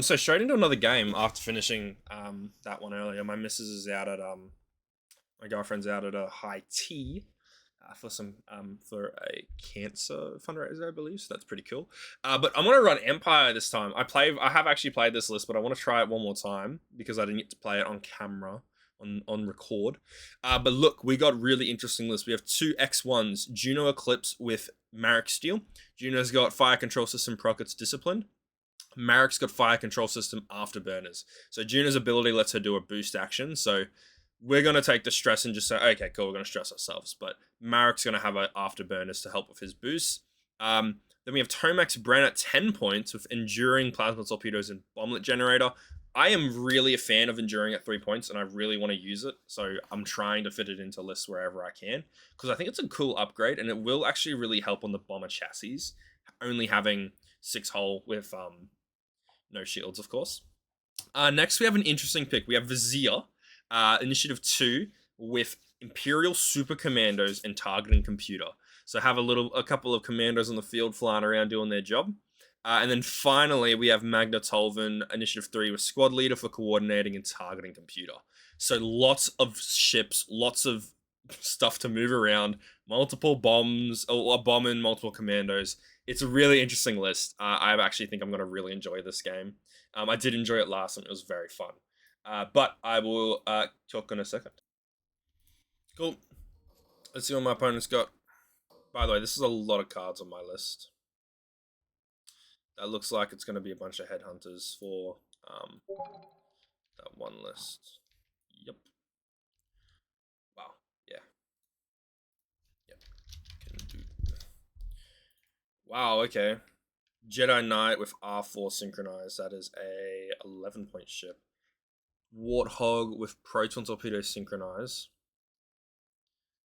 So straight into another game after finishing that one earlier. My missus is out at my girlfriend's out at a high tea for some for a cancer fundraiser, I believe. So that's pretty cool. But I'm gonna run Empire this time. I have actually played this list, but I want to try it one more time because I didn't get to play it on camera. On record, but look, we got really interesting list. We have two X1s, Juno Eclipse with Marek Steel. Juno's got fire control system, Procket's disciplined. Marek's got fire control system afterburners. So Juno's ability lets her do a boost action. So we're going to take the stress and just say, okay, cool, we're going to stress ourselves. But Marek's going to have afterburners to help with his boost. Then we have Tomax Bren at 10 points with Enduring, Plasma Torpedoes, and Bomblet Generator. I am really a fan of Enduring at 3 points, and I really want to use it. So I'm trying to fit it into lists wherever I can, because I think it's a cool upgrade, and it will actually really help on the bomber chassis, only having 6-hull with no shields, of course. Next, we have an interesting pick. We have Vizier, Initiative 2, with Imperial Super Commandos and Targeting Computer. So have a couple of commandos on the field flying around doing their job. And then finally, we have Magna Tolvan, Initiative 3, with Squad Leader for Coordinating and Targeting Computer. So lots of ships, lots of stuff to move around, multiple bombs, or a bomb and multiple commandos. It's a really interesting list. I actually think I'm going to really enjoy this game. I did enjoy it last, and it was very fun. But I will talk in a second. Cool. Let's see what my opponent's got. By the way, this is a lot of cards on my list. That looks like it's going to be a bunch of headhunters for that one list. Yep. Wow. Yeah. Yep. Can do. Wow. Okay. Jedi Knight with R4 synchronized. That is a 11-point ship. Warthog with Proton Torpedo synchronized.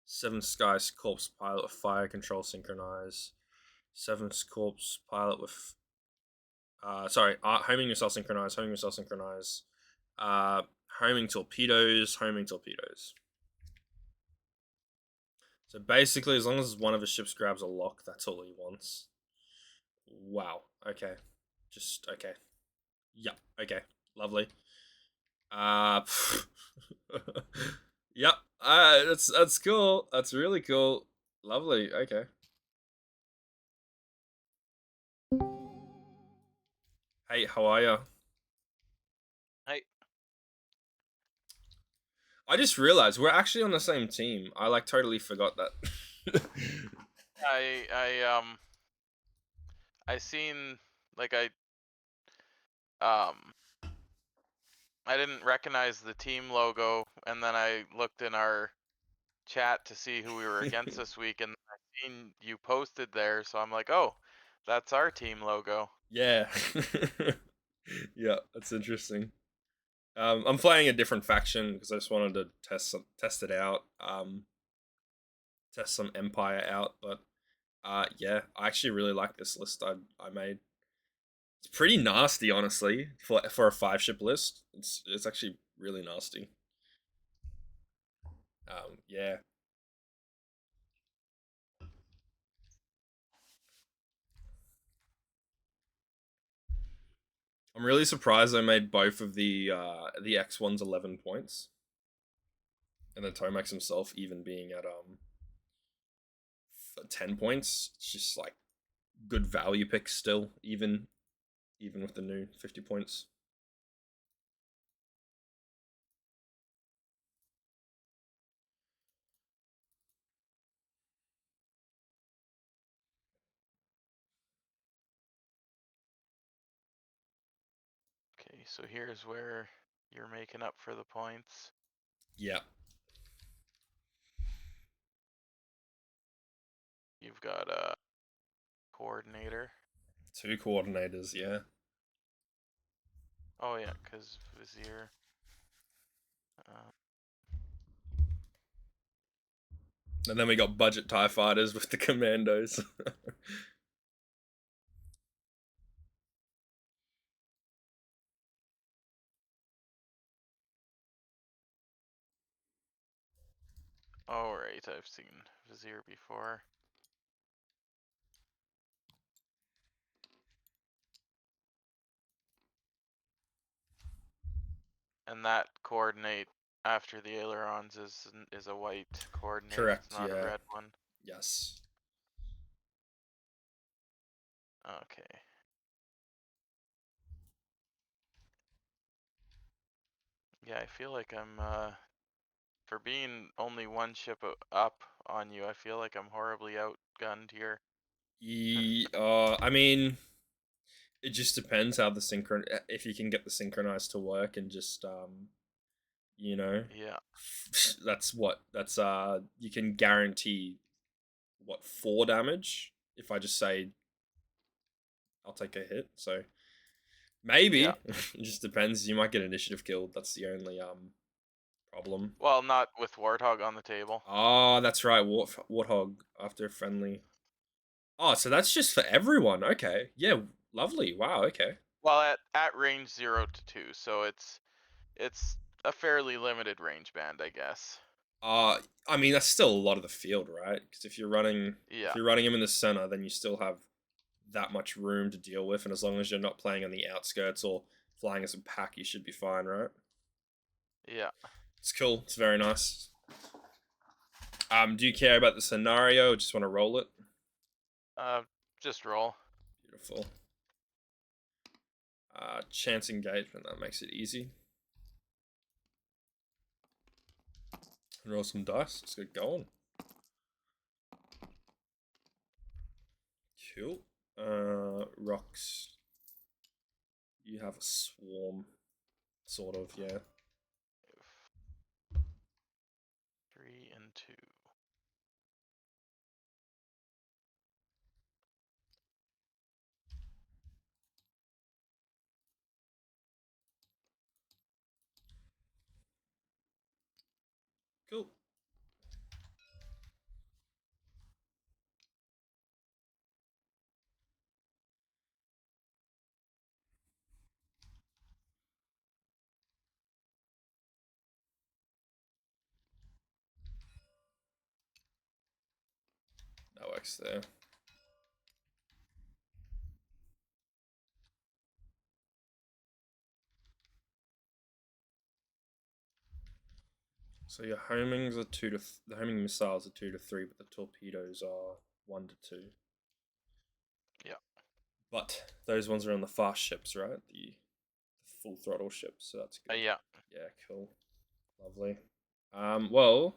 Seven Skies Corpse pilot with fire control synchronize. Seven Corpse pilot with homing yourself synchronize, homing yourself synchronize. Homing torpedoes, homing torpedoes. So basically, as long as one of his ships grabs a lock, that's all he wants. Wow. Okay. Just okay. Yep. Okay. Lovely. Uh. Yep. That's cool. That's really cool. Lovely. Okay. Hey, how are ya? I I just realized we're actually on the same team. I like totally forgot that. I I seen like um I didn't recognize the team logo, and then I looked in our chat to see who we were against this week, and I seen you posted there, so I'm like, oh, that's our team logo. Yeah. Yeah, that's interesting. I'm playing a different faction because I just wanted to test it out. Test some Empire out, but yeah, I actually really like this list I made. It's pretty nasty, honestly, for a 5-ship list. It's actually really nasty. Yeah. I'm really surprised I made both of the X1s 11 points, and then Tomax himself even being at 10 points. It's just like good value picks still, even with the new 50 points. Okay, so here's where you're making up for the points. Yeah. You've got a coordinator. Two coordinators, yeah. Oh yeah, because Vizier. Uh, And then we got budget TIE fighters with the commandos. oh right, I've seen Vizier before. And that coordinate after the ailerons is a white coordinate. It's Correct. not a Yeah. red one. Yes. Okay. Yeah, I feel like I'm for being only one ship up on you, I feel like I'm horribly outgunned here. I mean, it just depends how the synchron. If you can get the synchronize to work and just you know, Yeah. that's you can guarantee what 4 damage if I just say I'll take a hit. So Yeah. maybe it just depends. You might get initiative killed. That's the only problem. Well, not with Warthog on the table. Oh, that's right. Warthog after friendly. Oh, so that's just for everyone. Okay. Yeah, lovely. Wow, okay. Well, at range 0 to 2, so it's a fairly limited range band, I guess. Uh I mean that's still a lot of the field, right? Because if Yeah. you're running him in the center, then you still have that much room to deal with, and as long as you're not playing on the outskirts or flying as a pack, you should be fine, right? Yeah. It's cool. It's very nice. Do you care about the scenario or just want to roll it? Uh, just roll. Beautiful. Chance engagement, that makes it easy. Roll some dice. Let's get going. Cool. Rocks. You have a swarm. Sort of, yeah. 3 and 2. Cool. That works there. So your homings are the homing missiles are 2 to 3, but the torpedoes are 1 to 2. Yeah. But those ones are on the fast ships, right? The full throttle ships, so that's good. Yeah. Yeah, cool. Lovely. Well,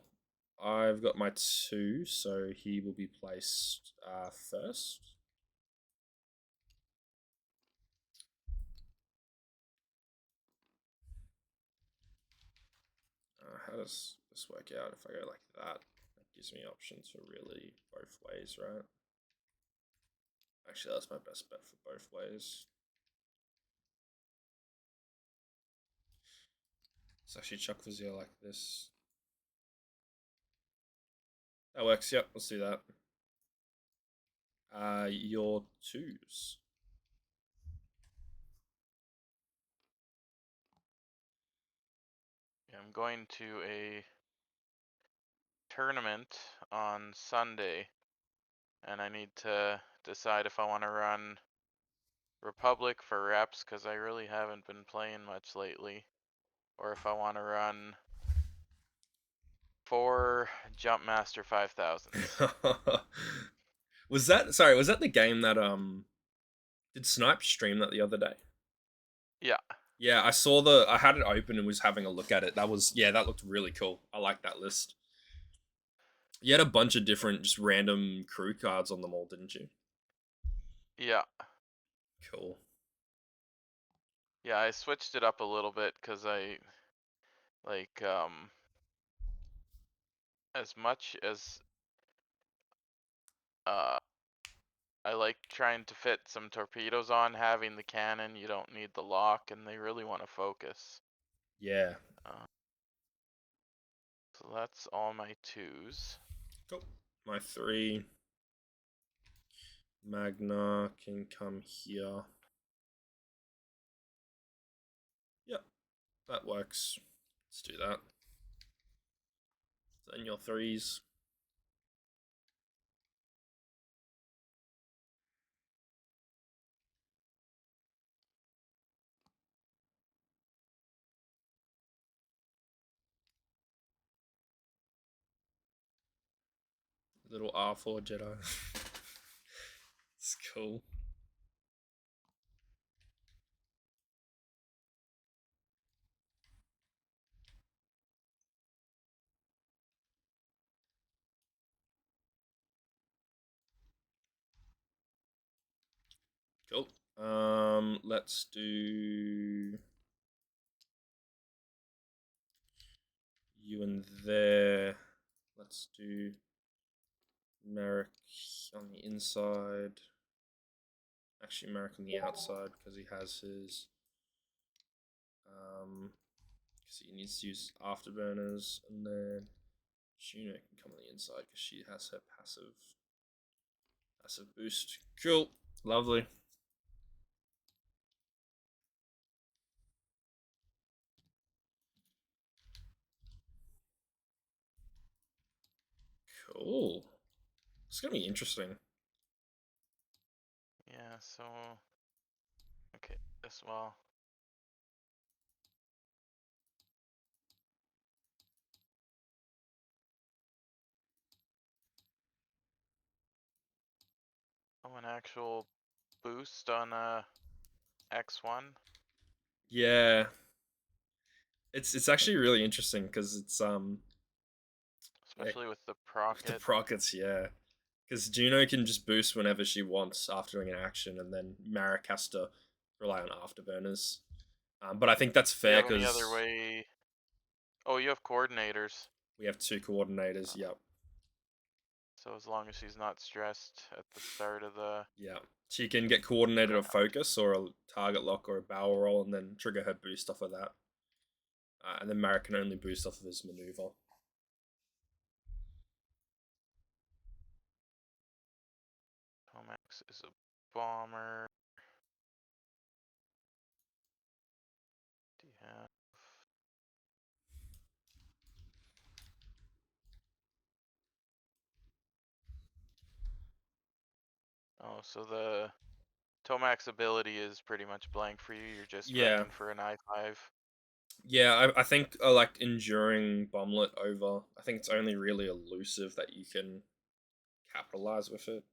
I've got my 2, so he will be placed first. How does this work out if I go like that? That gives me options for really both ways, right? Actually, that's my best bet for both ways. Let's actually chuck the zero like this. That works, yep, let's do that. Your 2s. I'm going to a tournament on Sunday, and I need to decide if I want to run Republic for reps, because I really haven't been playing much lately, or if I want to run 4 Jumpmaster 5000s. Was that the game that did Snipe stream that the other day? Yeah. Yeah, I had it open and was having a look at it. That looked really cool. I like that list. You had a bunch of different just random crew cards on them all, didn't you? Yeah. Cool. Yeah, I switched it up a little bit because I like as much as uh I like trying to fit some torpedoes on, having the cannon, you don't need the lock, and they really want to focus. Yeah. Uh, so that's all my 2s. Cool. My 3 Magna can come here. Yep, that works. Let's do that. Then your 3s. Little R4 Jedi. It's cool. Cool. Let's do you and there. Let's do Merrick on the inside. Actually, Merrick on the outside because he has his. Because he needs to use afterburners, and then Juno can come on the inside because she has her passive boost. Cool, lovely. Cool. It's gonna be interesting. Yeah, so okay, as well. Oh, an actual boost on X1. Yeah, it's actually really interesting because yeah, Especially with the with the procket. prockets, yeah. Because Juno can just boost whenever she wants after doing an action, and then Marek has to rely on afterburners. But I think that's Do you fair have any other because way? Oh, you have coordinators. we have two coordinators. Uh, Yep. so as long as she's not stressed at the start of the Yeah. She can get coordinated or round. focus or a target lock or a barrel roll and then trigger her boost off of that. And then Marek can only boost off of his maneuver. Tomax is a bomber. Do you have? Oh, so the Tomax ability is pretty much blank for you. You're just Yeah. running for an I5. Yeah, I think like enduring bomblet over. I think it's only really elusive that you can capitalize with it.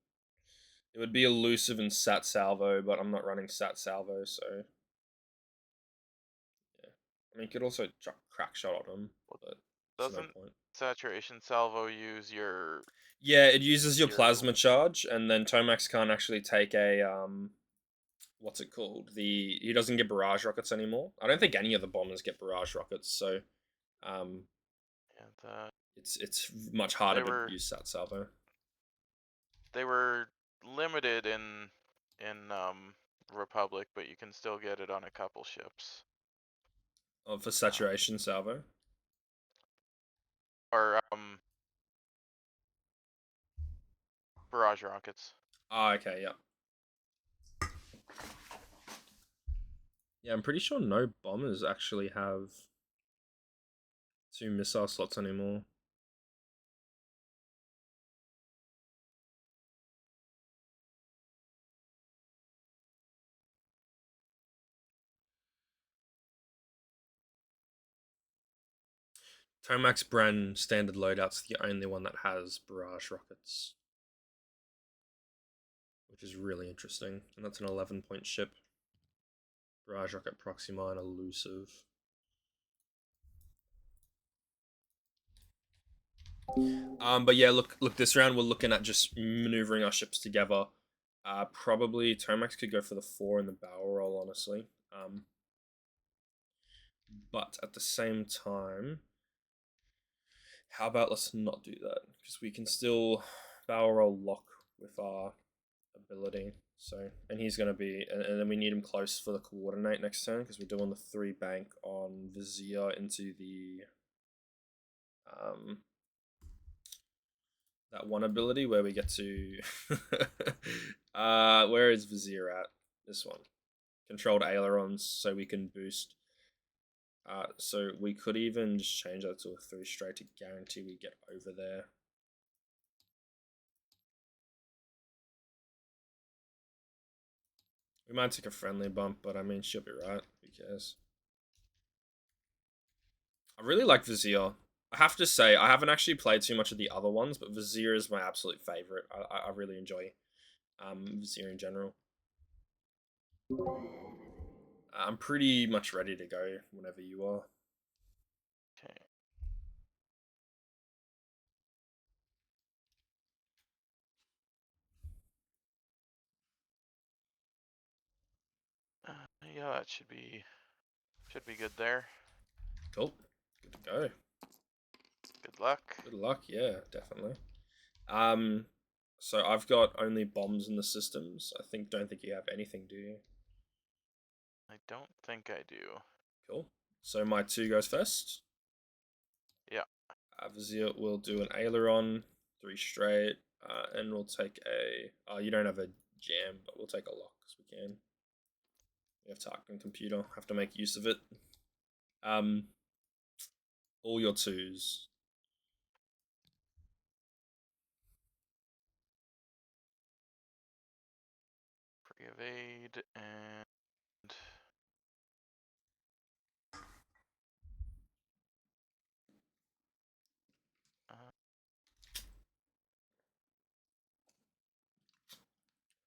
It would be elusive in Sat Salvo, but I'm not running Sat Salvo, so yeah. I mean, you could also chuck crack shot on him, Well, but there's no doesn't point. saturation salvo use your Yeah, it uses your your plasma charge, and then Tomax can't actually take a what's it called? He doesn't get barrage rockets anymore. I don't think any of the bombers get barrage rockets, so um, yeah, the it's much harder they to were use Sat Salvo. they were limited in Republic, but you can still get it on a couple ships. Oh, for Um, saturation salvo. or barrage rockets. Ah, okay, yeah. Yeah, I'm pretty sure no bombers actually have two missile slots anymore. Tomax Bren standard loadout's the only one that has barrage rockets, which is really interesting. And that's an 11-point ship. Barrage rocket proxy mine elusive. But yeah, look. This round we're looking at just maneuvering our ships together. Probably Tomax could go for the 4 in the barrel roll, honestly. But at the same time, how about let's not do that because we can still barrel roll lock with our ability. So, and he's going to be, and then we need him close for the coordinate next turn because we're doing the 3 bank on Vizier into the um that one ability where we get to where is Vizier at? This one. Controlled ailerons so we can boost. So we could even just change that to a 3 straight to guarantee we get over there. We might take a friendly bump, but I mean, she'll be right. Who cares? I really like Vizier. I have to say, I haven't actually played too much of the other ones, but Vizier is my absolute favorite. I really enjoy Vizier in general. I'm pretty much ready to go whenever you are. Okay. Yeah, that should be good there. Cool. Good to go. Good luck. Good luck. Yeah, definitely. Um, so I've got only bombs in the systems. Don't think you have anything, do you? I don't think I do. Cool. So my two goes first. Yeah. Vizier will do an aileron, three straight, and we'll take a. You don't have a jam, but we'll take a lock because we can. We have Tarkin computer. Have to make use of it. Um, all your twos. Pre-evade and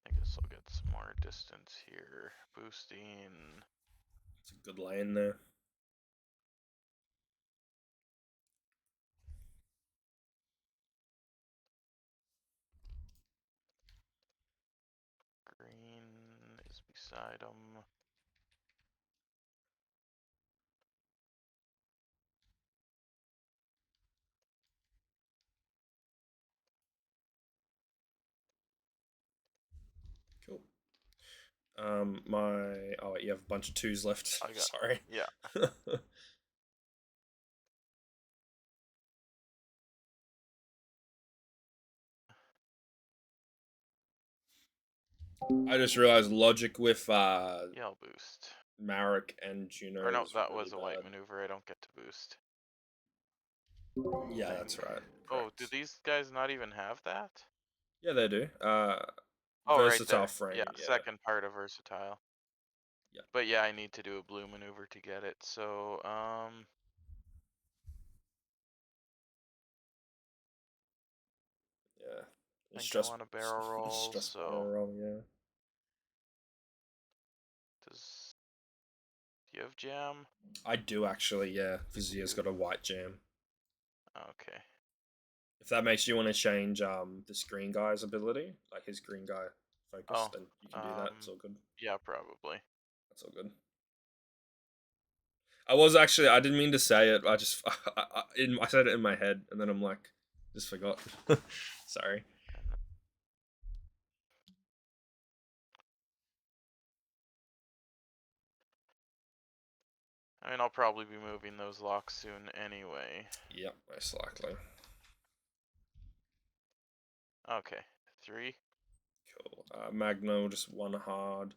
I guess I'll get some more distance here. Boosting. It's a good lane there. Green is beside him. Cool. You have a bunch of twos left. I got. Sorry. Yeah. I just realized logic with Yeah, I'll boost. Marek and Juno Or no, is that really was a white bad. maneuver. I don't get to boost. Yeah, Thing. that's right. Oh, do Correct. these guys not even have that? Yeah, they do. Oh, right Versatile there. Yeah, frame. Yeah. second part of versatile. Yeah. But yeah, I need to do a blue maneuver to get it. So, Yeah. I It's think I just want a barrel roll. just So, barrel roll. Yeah. does do you have jam? I do actually. Yeah. Vizier's got a white jam. Okay. If that makes you want to change this green guy's ability, like his green guy focus, Oh, then you can do that. It's all good. yeah, probably. That's all good. I was actually. I didn't mean to say it. I just. I said it in my head, and then I'm like, just forgot. Sorry. I mean, I'll probably be moving those locks soon anyway. Yep, most likely. Okay, 3. Cool. Magno just one hard.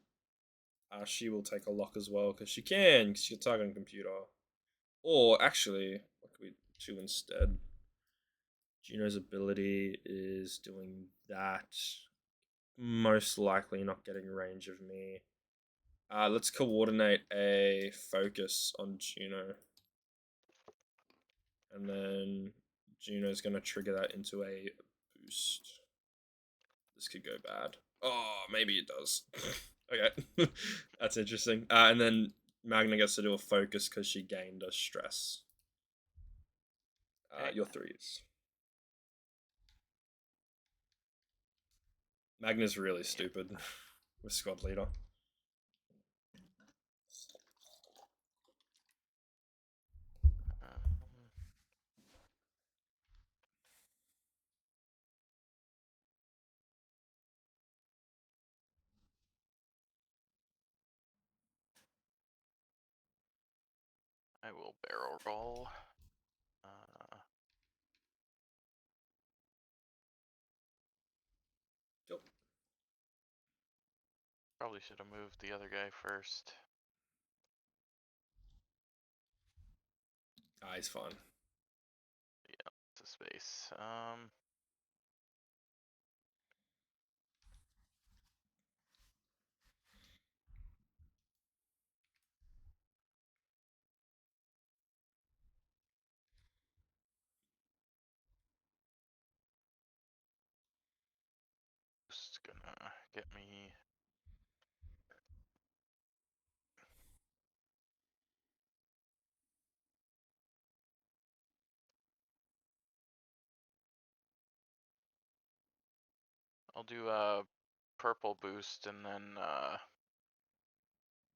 She will take a lock as well because she can. Because she'll target on computer. Or actually, what could we do instead? Juno's ability is doing that. Most likely not getting range of me. Let's coordinate a focus on Juno. And then Juno's going to trigger that into a boost. This could go bad. Oh, maybe it does. Okay. That's interesting. And then Magna gets to do a focus because she gained a stress. Okay. Your threes. Magna's really Yeah. stupid with squad leader. Um, I will barrel roll. Yep. Probably should have moved the other guy first. He's fine. Yeah, it's a space. Just gonna get me. I'll do a purple boost and then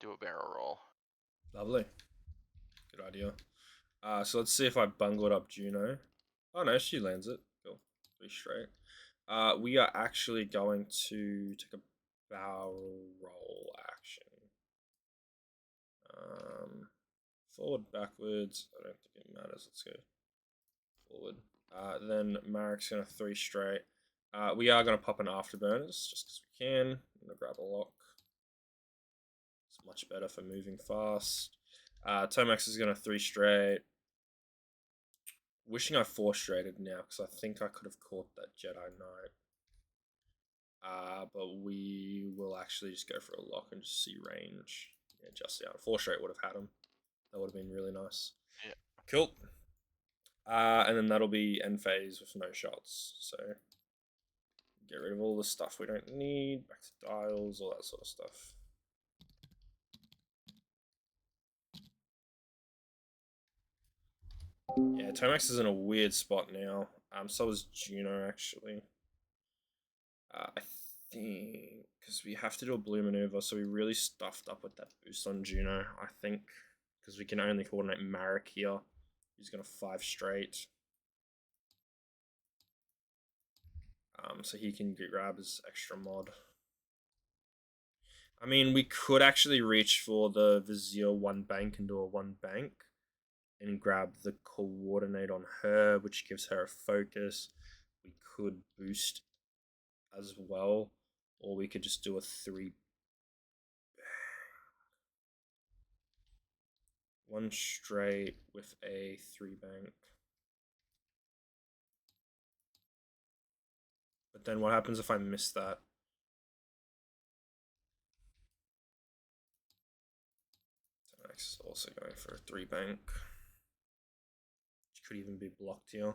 do a barrel roll. Lovely. Good idea. So let's see if I bungled up Juno. Oh no, she lands it. Cool. 3 straight. We are actually going to take a barrel roll action. Forward, backwards. I don't think it matters. Let's go forward. Then Marek's going to 3 straight. We are going to pop an afterburners just because we can. I'm going to grab a lock. It's much better for moving fast. Tomax is going to 3 straight. Wishing I 4 straighted now because I think I could have caught that Jedi Knight. But we will actually just go for a lock and just see range. Yeah, just out. 4 straight would have had him. That would have been really nice. Yeah. Cool. And then that'll be end phase with no shots. So get rid of all the stuff we don't need. Back to dials, all that sort of stuff. Yeah, Tomax is in a weird spot now. So is Juno actually. I think because we have to do a blue maneuver, so we really stuffed up with that boost on Juno. I think because we can only coordinate Marek here. He's gonna 5 straight. So he can grab his extra mod. I mean, we could actually reach for the Vizier 1 bank and do a 1 bank and grab the coordinate on her, which gives her a focus. We could boost as well, or we could just do a 3 1 straight with a 3 bank. But then what happens if I miss that? Max is also going for a 3 bank. Which could even be blocked here.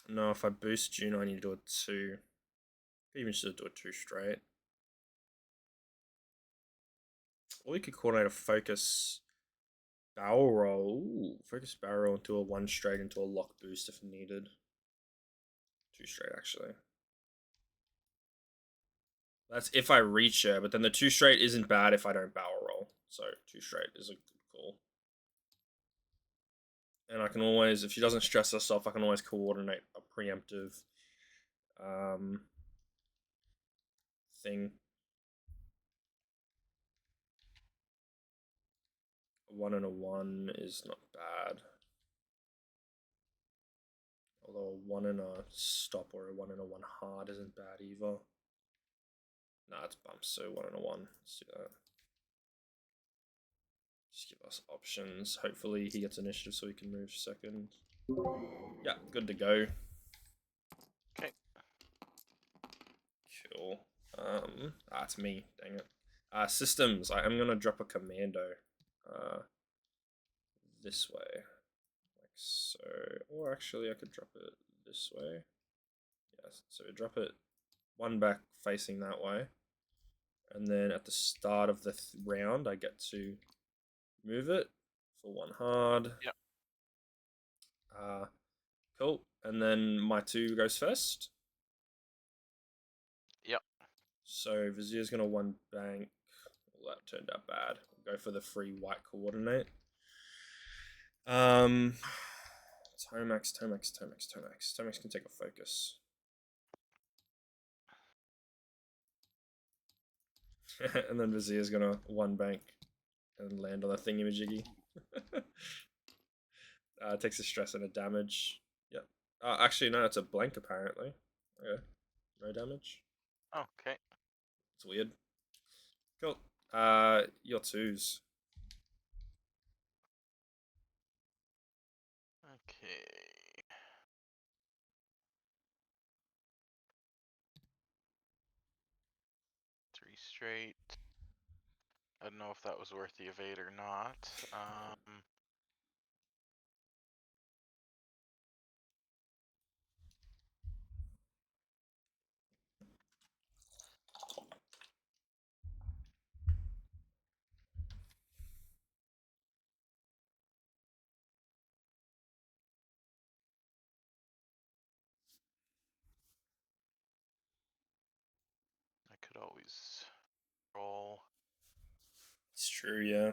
No, if I boost June, I need to do a 2. Could even just do a 2 straight. Or we could coordinate a focus barrel roll. Ooh, focus barrel roll into a 1 straight into a lock boost if needed. 2 straight actually. That's if I reach her, but then the 2 straight isn't bad if I don't barrel roll. So 2 straight is a good call. And I can always, if she doesn't stress herself, I can always coordinate a preemptive thing. 1 and a 1 is not bad. Although a 1 and a stop or a 1 and a 1 hard isn't bad either. Nah, it's bumps, so 1 and a 1. Let's do that. Just give us options. Hopefully he gets initiative so he can move second. Yeah, good to go. Okay. Cool. It's me. Dang it. Systems. I am gonna drop a commando. This way, like so. Or actually, I could drop it this way. Yes. So drop it 1 back facing that way, and then at the start of the round, I get to move it for 1 hard. Yep. Cool. And then my 2 goes first. Yep. So Vizier's gonna 1 bank. Well, that turned out bad. Go for the free white coordinate. Tomax can take a focus. And then Vizier's gonna 1 bank and land on the thingy-majiggy. Takes a stress and a damage. Yep. Actually, no, it's a blank apparently. Okay. No damage. Okay. It's weird. Cool. Your 2s. Okay. Three straight. I don't know if that was worth the evade or not. Could always roll. It's true, yeah.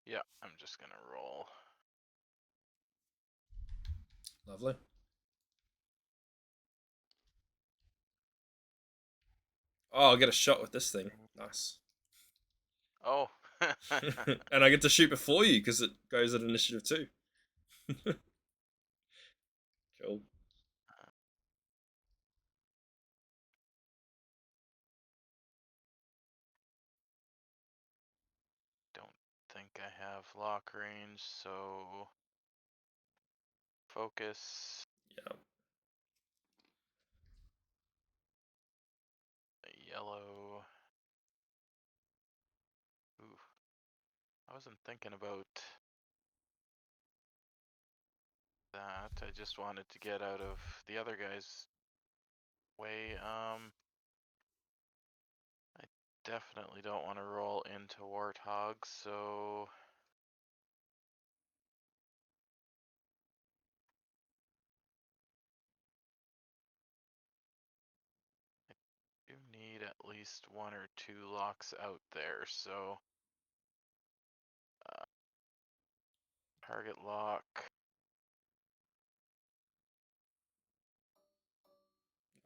Yeah, I'm just gonna roll. Lovely. Oh, I'll get a shot with this thing. Nice. Oh. And I get to shoot before you because it goes at initiative 2. Cool. Don't think I have lock range, so focus. Yeah. Yellow. Ooh. I wasn't thinking about that. I just wanted to get out of the other guy's way. I definitely don't want to roll into Warthog, so I do need at least 1 or 2 locks out there, so target lock.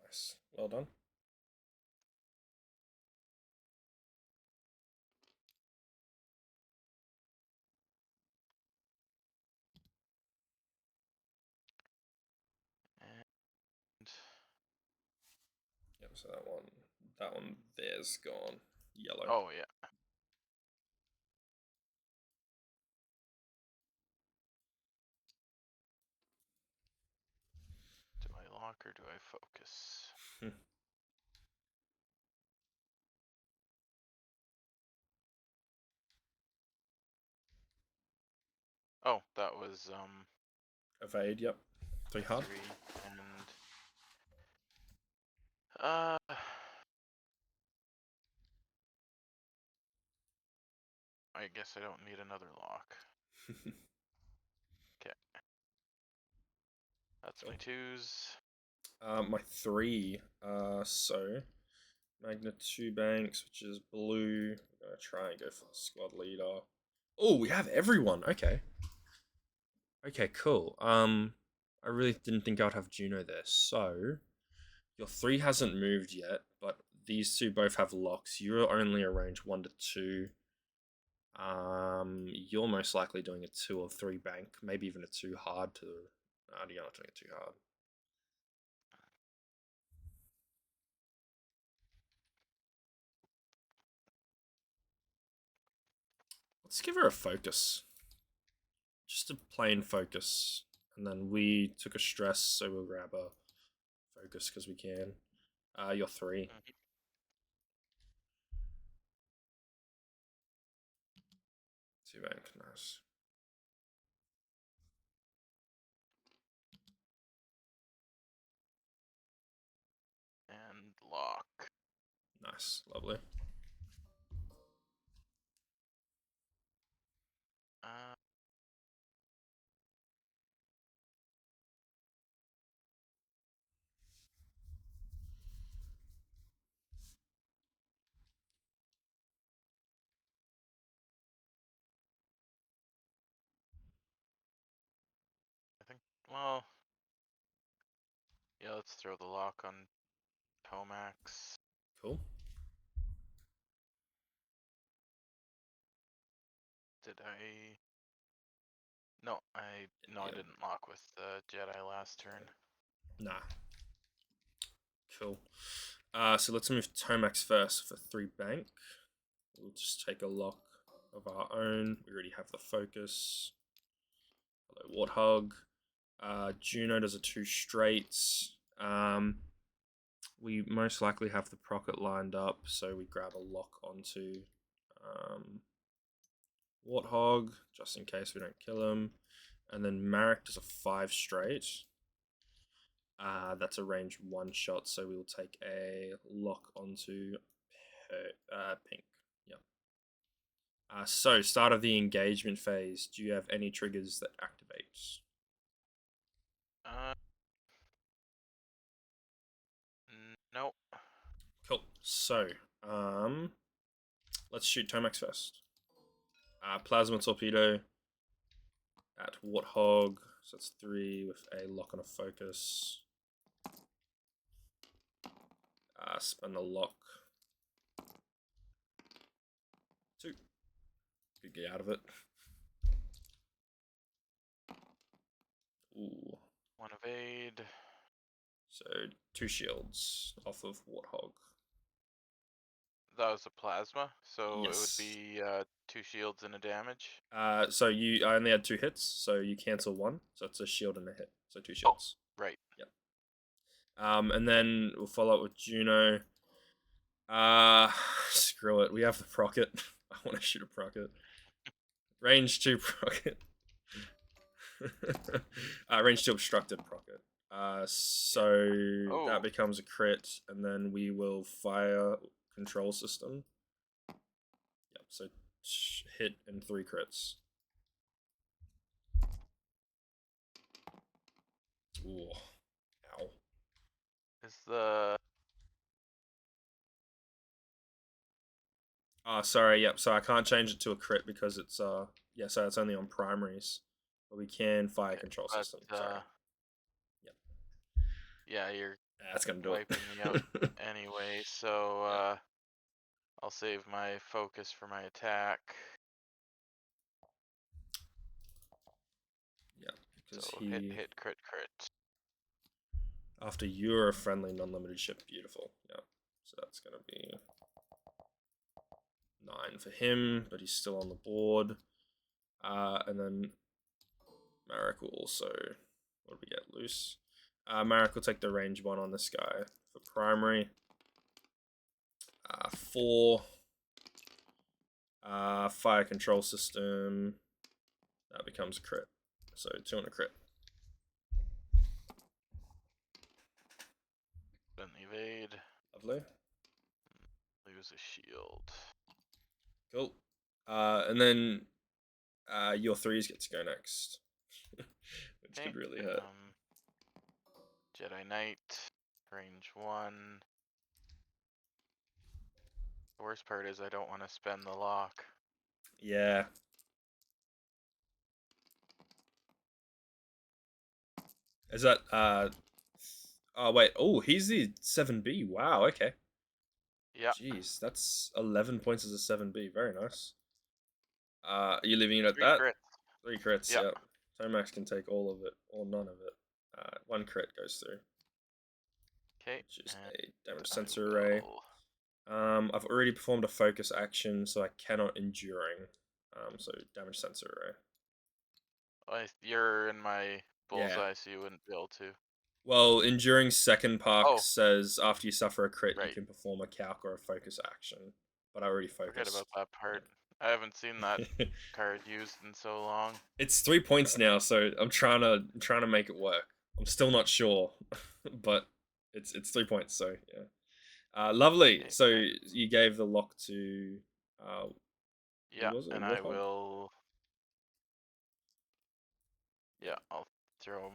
Nice. Well done. And Yep, so that one there's gone. Yellow. oh yeah. Do I lock or do I focus? Oh, that was Evade, yep. 3 hard. 3 and I guess I don't need another lock. Okay. That's Cool. my 2s. My 3. So Magna 2 banks, which is blue. I'm gonna try and go for the squad leader. Oh, we have everyone. Okay. Okay, cool. I really didn't think I'd have Juno there. So your 3 hasn't moved yet, but these 2 both have locks. You're only a range 1 to 2. You're most likely doing a 2 or 3 bank, maybe even a 2 hard to. You're not doing it too hard. Let's give her a focus. Just a plain focus. And then we took a stress, so we'll grab a focus because we can. You're 3. 2 bank, nice. And lock. Nice, lovely. Uh, I think, well, yeah, let's throw the lock on Tomax. Cool. Did I? No, I Yeah. didn't lock with the Jedi last turn. Nah. Cool. So let's move Tomax first for 3 bank. We'll just take a lock of our own. We already have the focus. Hello, Warthog. Juno does a 2 straights. We most likely have the Procket lined up, so we grab a lock onto Warthog, just in case we don't kill him. And then Marek does a 5 straight. That's a range 1 shot, so we'll take a lock onto pink. Yep. So, start of the engagement phase. Do you have any triggers that activate? Nope. So, let's shoot Tomax first. Plasma torpedo at Warthog. So that's 3 with a lock and a focus. Spend the lock. 2. Could get out of it. Ooh. 1 evade. So 2 shields off of Warthog. That was a plasma, so it would Yes. be 2 shields and a damage. So I only had 2 hits, so you cancel 1, so it's a shield and a hit, so 2 shields. Right. Yep. And then we'll follow up with Juno. Screw it. We have the procket. I want to shoot a procket. Range 2 procket. Range 2 obstructed procket. So that becomes a crit, and then we will fire control system. Yep. So hit and 3 crits. Ooh. Ow. Is the Sorry, yep, so I can't change it to a crit because it's yeah, so it's only on primaries. But we can fire control system. Sorry. Yep. Yeah, you're That's gonna do wiping me out it. anyway, so I'll save my focus for my attack. Yeah, because So he hit, crit. after you're a friendly non-limited ship, beautiful. Yeah. So that's gonna be 9 for him, but he's still on the board. And then Marek will also, what do we get? Loose. Marek will take the range 1 on this guy for primary. 4. Fire control system. That becomes a crit. So 2 on a crit. Then evade. Lovely. Lose a shield. Cool. And then your 3s get to go next. Which could really hurt. Jedi Knight. Range 1. The worst part is I don't want to spend the lock. Yeah. Is that oh wait, oh he's the 7B. Wow, okay. Yeah. Jeez, that's 11 points as a 7B. Very nice. Are you leaving it at 3 that? crits. 3 crits, Yep. yeah. Tomax can take all of it or none of it. 1 crit goes through. Okay. Which is a damage sensor array. will- I've already performed a focus action, so I cannot enduring. So damage sensor array. You're in my bullseye, Yeah. so you wouldn't be able to. Well, enduring second park Oh. says after you suffer a crit, you Right. can perform a calc or a focus action. But I already Forget focused. about that part. I haven't seen that card used in so long. It's 3 points now, so I'm trying to make it work. I'm still not sure, but it's 3 points. So yeah, lovely. Okay. So you gave the lock to Yeah, was it? and I will. Yeah, I'll throw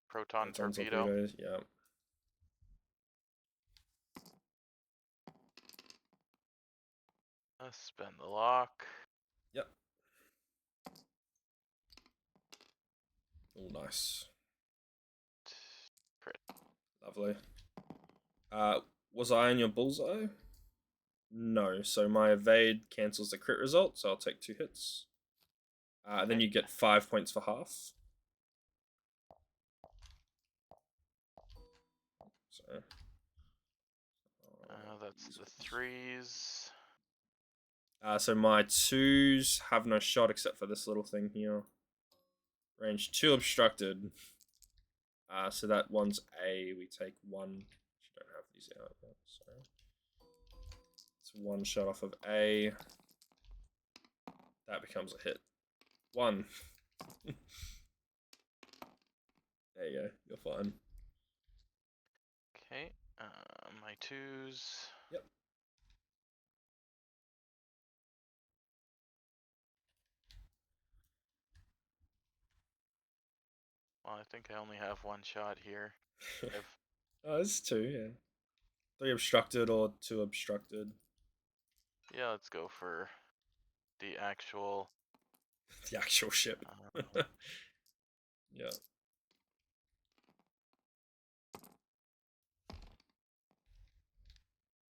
proton torpedo. Torpedoes, yeah. Spend the lock. Yep. Oh, nice. Crit. Lovely. Was I in your bullseye? No, so my evade cancels the crit result, so I'll take 2 hits. Then you get 5 points for half. So, that's the 3s. So my 2s have no shot except for this little thing here. Range 2 obstructed. So that one's A. We take 1. Don't have these out yet. Sorry. It's 1 shot off of A. That becomes a hit. 1. There you go. You're fine. Okay. My 2s. Yep. Well, I think I only have 1 shot here. Oh, it's 2, yeah. 3 obstructed or 2 obstructed. Yeah, let's go for the actual. The actual ship. Um, Yeah.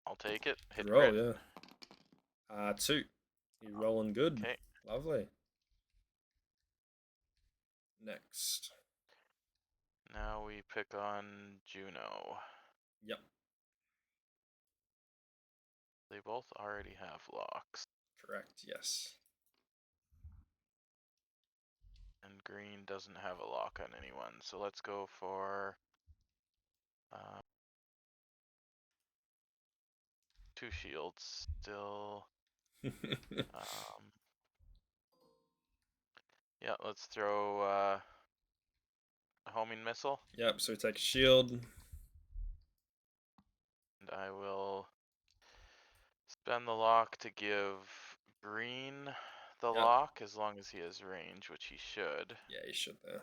I'll take it. Good Hit roll, crit. yeah. 2. You're rolling good. Okay. Lovely. Next. Now we pick on Juno. Yep. They both already have locks. Correct. Yes. And green doesn't have a lock on anyone. So let's go for 2 shields still. Yeah, let's throw a homing missile. Yep. So we take a shield. And I will spend the lock to give green the Yep. lock as long as he has range, which he should. Yeah, you should there.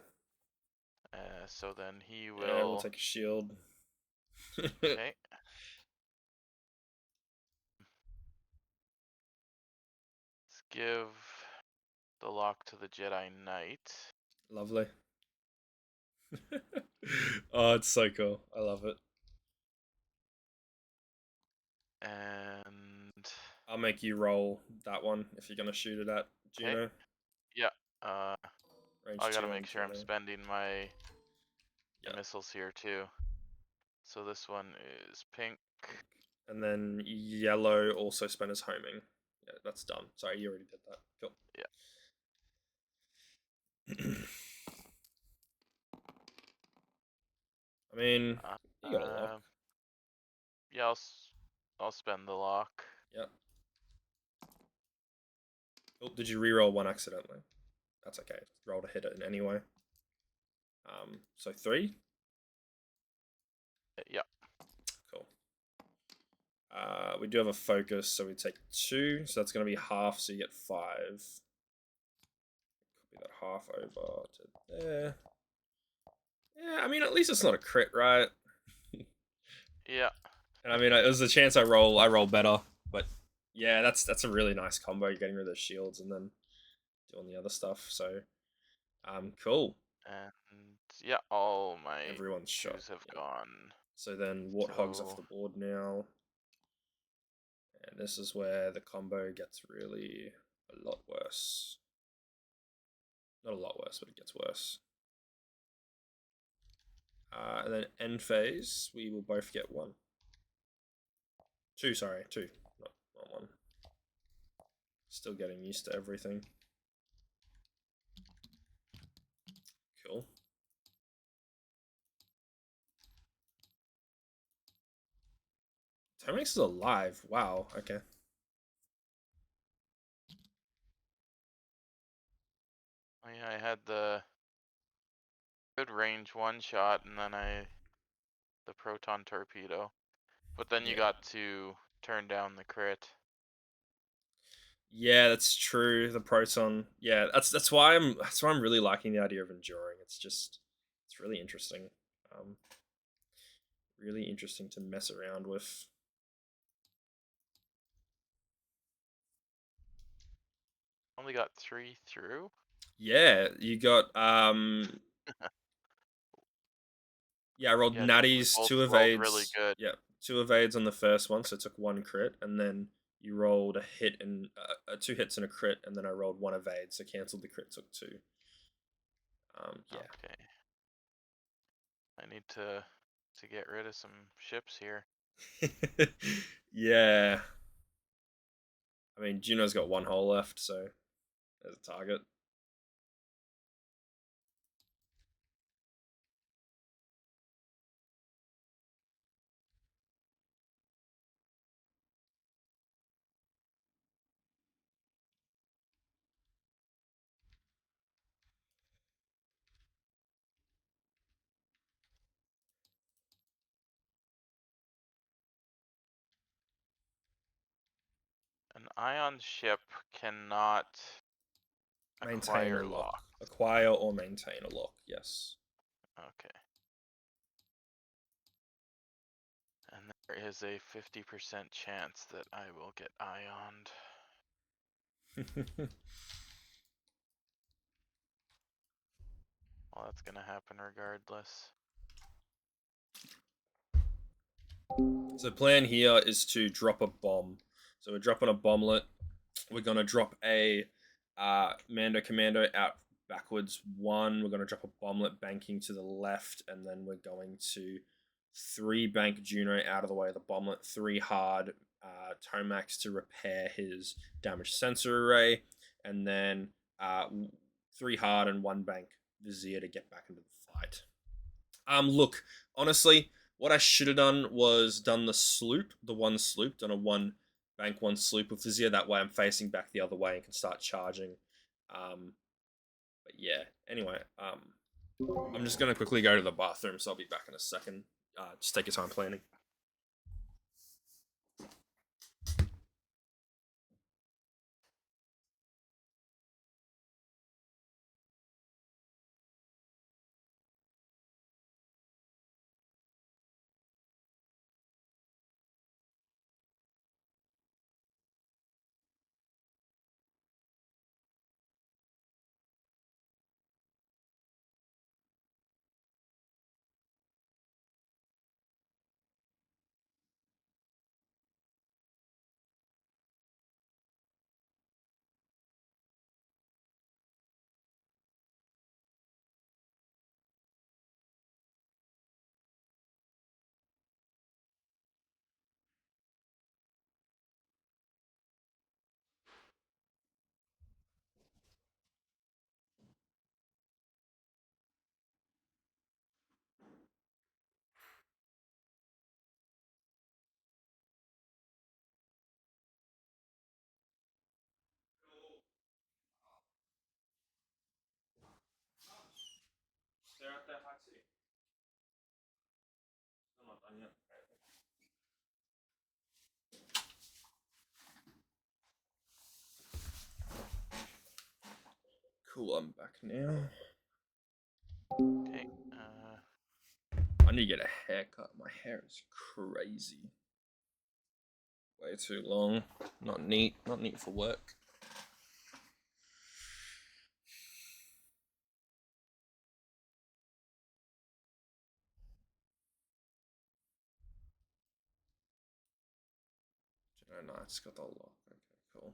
So then he Yeah, we'll will. take a shield. Okay. Let's give the lock to the Jedi Knight. Lovely. Oh, it's so cool. I love it. And I'll make you roll that one if you're gonna shoot it at okay. Juno. Yeah. Range I 2 gotta on make sure I'm Juno. spending my Yeah. missiles here too. So this one is pink. And then yellow also spent as homing. Yeah, that's done. Sorry, you already did that. Cool. Yeah. I mean, you got a lock. Yeah, I'll spend the lock. Yep. Oh, did you reroll one accidentally? That's okay. Roll to hit it in anyway. So 3. Yeah. Cool. We do have a focus, so we take 2. So that's going to be half, so you get 5. Copy that half over to there. Yeah, I mean, at least it's not a crit, right? Yeah. And I mean, it was a chance I roll better, but yeah, that's a really nice combo. You're getting rid of the shields and then doing the other stuff. So, cool. And yeah, all my Everyone's shot. twos have Yeah. gone. So then Warthog's off So the board now, and this is where the combo gets really a lot worse. Not a lot worse, but it gets worse. And then end phase, we will both get 1. 2, sorry, 2, not 1. Still getting used to everything. Cool. Terminix is alive. Wow, okay. yeah, I had the good range one shot, and then the proton torpedo. But then you Yeah. got to turn down the crit. Yeah, that's true. The proton. Yeah, that's why I'm really liking the idea of enduring. It's really interesting. Um, really interesting to mess around with. Only got 3 through. Yeah, you got yeah, I rolled Yeah, because we natties, both 2 rolled really evades. good. Yeah, 2 evades on the first one, so it took 1 crit, and then you rolled a hit and 2 hits and a crit, and then I rolled 1 evade, so cancelled the crit, took 2. Yeah. Okay. I need to get rid of some ships here. Yeah. I mean, Juno's got 1 hole left, so there's a target. An ion ship cannot Maintain a acquire lock. lock. Acquire or maintain a lock, yes. Okay. And There is a 50% chance that I will get ioned. Well, that's gonna happen regardless. So the plan here is to drop a bomb. So we're dropping a bomblet. We're gonna drop a Mando Commando out backwards one. We're gonna drop a bomblet banking to the left, and then we're going to 3 bank Juno out of the way of the bomblet, 3 hard Tomax to repair his damaged sensor array, and then 3 hard and 1 bank Vizier to get back into the fight. Look, honestly, what I should have done was done the sloop, the one sloop, done a 1 bank 1 sloop with Vizier. That way I'm facing back the other way and can start charging. But yeah, anyway, I'm just going to quickly go to the bathroom, so I'll be back in a second. Just take your time planning. They're out there, hot tea. I'm not done yet. Cool, I'm back now. Okay. I need to get a haircut. My hair is crazy. Way too long. Not neat. Not neat for work. Oh no, it's got the lock. Okay, cool.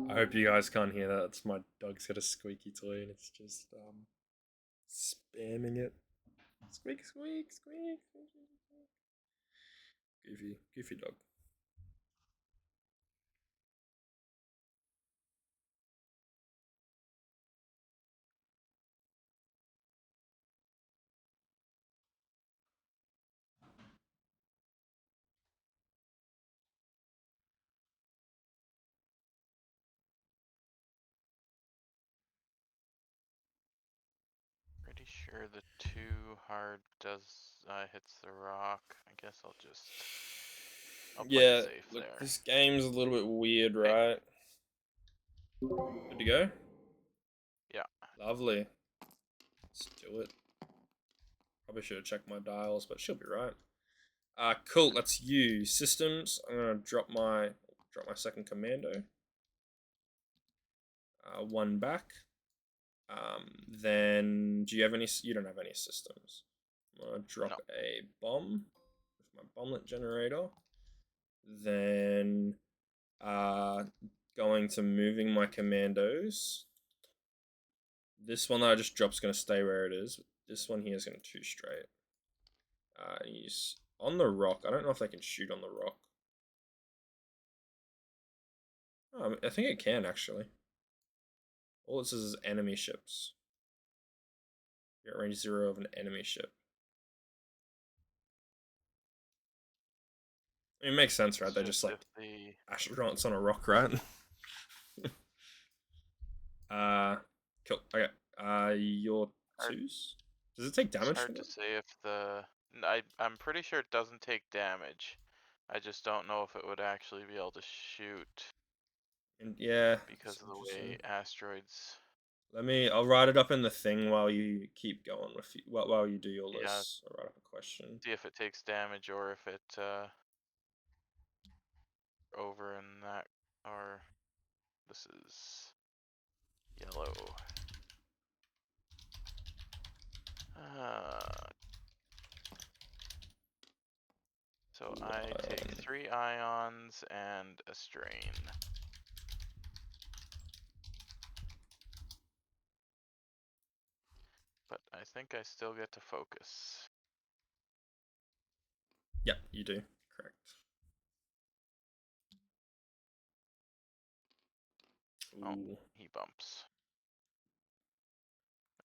I hope you guys can't hear that. It's my dog's got a squeaky toy and it's just spamming it. Squeak, squeak, squeak. Goofy, goofy dog. Pretty sure the 2 hard hits the rock. I guess I'll play it Yeah, safe look, there. this game's a little bit weird, right? Good to go? Yeah. Lovely. Let's do it. Probably should have checked my dials, but she'll be right. Cool. Let's use systems. I'm gonna drop my second commando. one back. Then do you have any? You don't have any systems. I'm gonna No. drop a bomb with my bomblet generator. Then going to moving my commandos. This one that I just dropped is going to stay where it is. This one here is going to two straight. He's on the rock. I don't know if they can shoot on the rock. I think it can actually. All it says is enemy ships. You're at range 0 of an enemy ship. I mean, it makes sense, right? It's They're just like the astronauts on a rock, right? Cool. Okay. Your hard, twos? Does it take it's damage hard from to it? say if I'm pretty sure it doesn't take damage. I just don't know if it would actually be able to shoot And yeah, because it's of the interesting. way asteroids. I'll write it up in the thing while you keep going with while you do your Yeah, list. I'll write up a question. see if it takes damage or if it over in that, or this is yellow. So I take Ion. 3 ions and a strain. But I think I still get to focus. Yep, you do. Correct. Oh, Ooh. he bumps.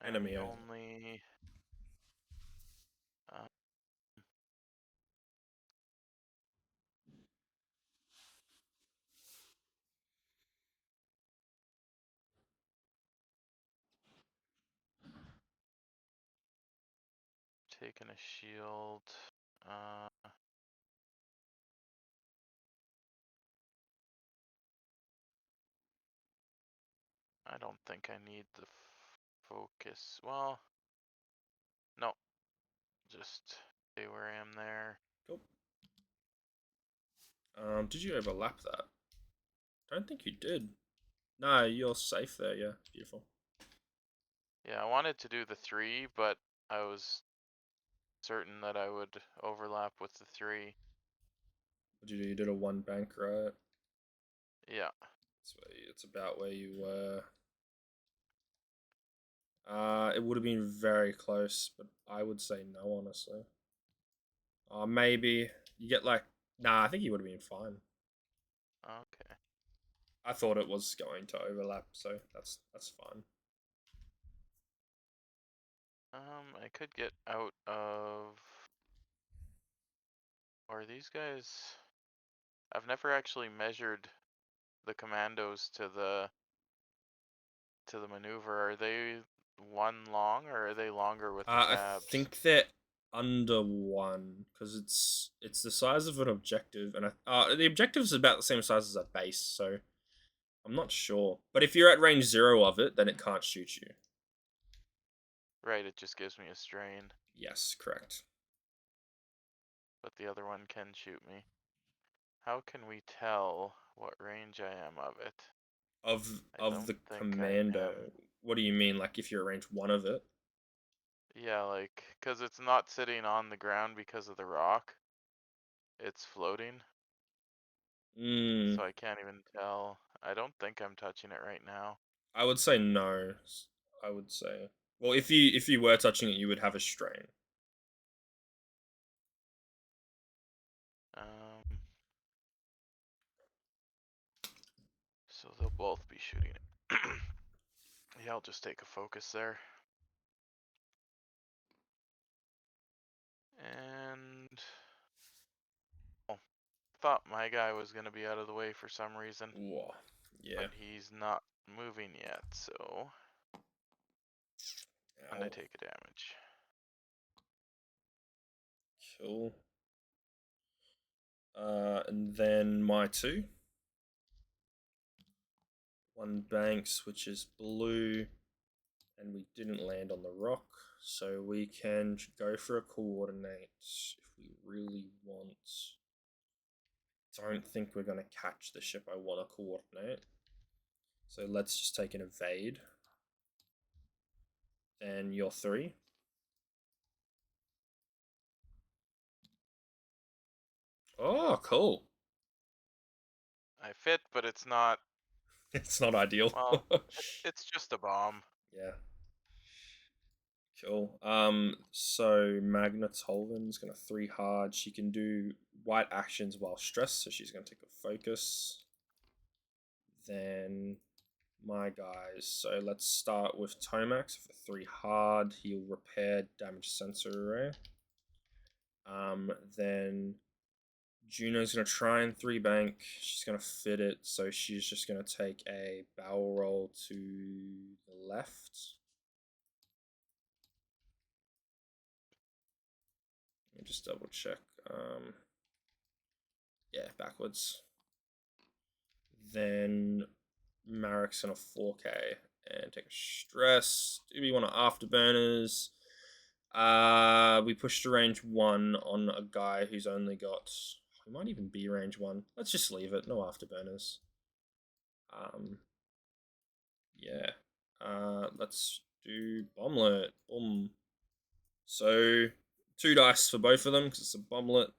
And Enemy. the only taking a shield. I don't think I need the focus. Well, no, just stay where I am there. Cool. Did you overlap that? I don't think you did. No, you're safe there. Yeah, beautiful. Yeah, I wanted to do the 3, but I was certain that I would overlap with the 3. What did you do? You did a one bank, right? Yeah. It's about where you were. It would have been very close, but I would say no, honestly. Maybe you get like, nah. I think you would have been fine. Okay. I thought it was going to overlap, so that's fine. I could get out of. Are these guys? I've never actually measured the commandos to the maneuver. Are they one long or are they longer with the I tabs? think they're under one because it's the size of an objective, and the objective's about the same size as a base, so I'm not sure. But if you're at range 0 of it, then it can't shoot you. Right, it just gives me a strain, Yes, correct. but the other one can shoot me. How can we tell what range I am of it? I Of don't the think I commando. am. What do you mean? Like if you're at range 1 of it? Yeah, like, because it's not sitting on the ground because of the rock. It's floating, Hmm. so I can't even tell. I don't think I'm touching it right now. I would say no. I would say. Well, if you were touching it, you would have a strain. Um, so they'll both be shooting it. Yeah, I'll just take a focus there. And oh, thought my guy was gonna be out of the way for some reason, Whoa. Yeah. but he's not moving yet, so and I Ow. take a damage. Cool. And then my two. One banks, which is blue, and we didn't land on the rock, so we can go for a coordinate if we really want. Don't think we're going to catch the ship I want to coordinate. So let's just take an evade. Then you're 3. Oh, cool. I fit, but it's not. It's not ideal. Well, it's just a bomb. Yeah. Cool. So Magna Tolvan's gonna 3 hard. She can do white actions while stressed, so she's gonna take a focus. Then my guys. So let's start with Tomax for 3 hard. He'll repair damage sensor array. Then Juno's gonna try and 3 bank. She's gonna fit it, so she's just gonna take a barrel roll to the left. Let me just double check. Yeah, backwards. Then Marek's gonna 4K and take a stress. Do we want to afterburners? We pushed to range 1 on a guy who's only got. He might even be range 1. Let's just leave it. No afterburners. Yeah. Let's do bomblet. Boom. So 2 dice for both of them because it's a bomblet.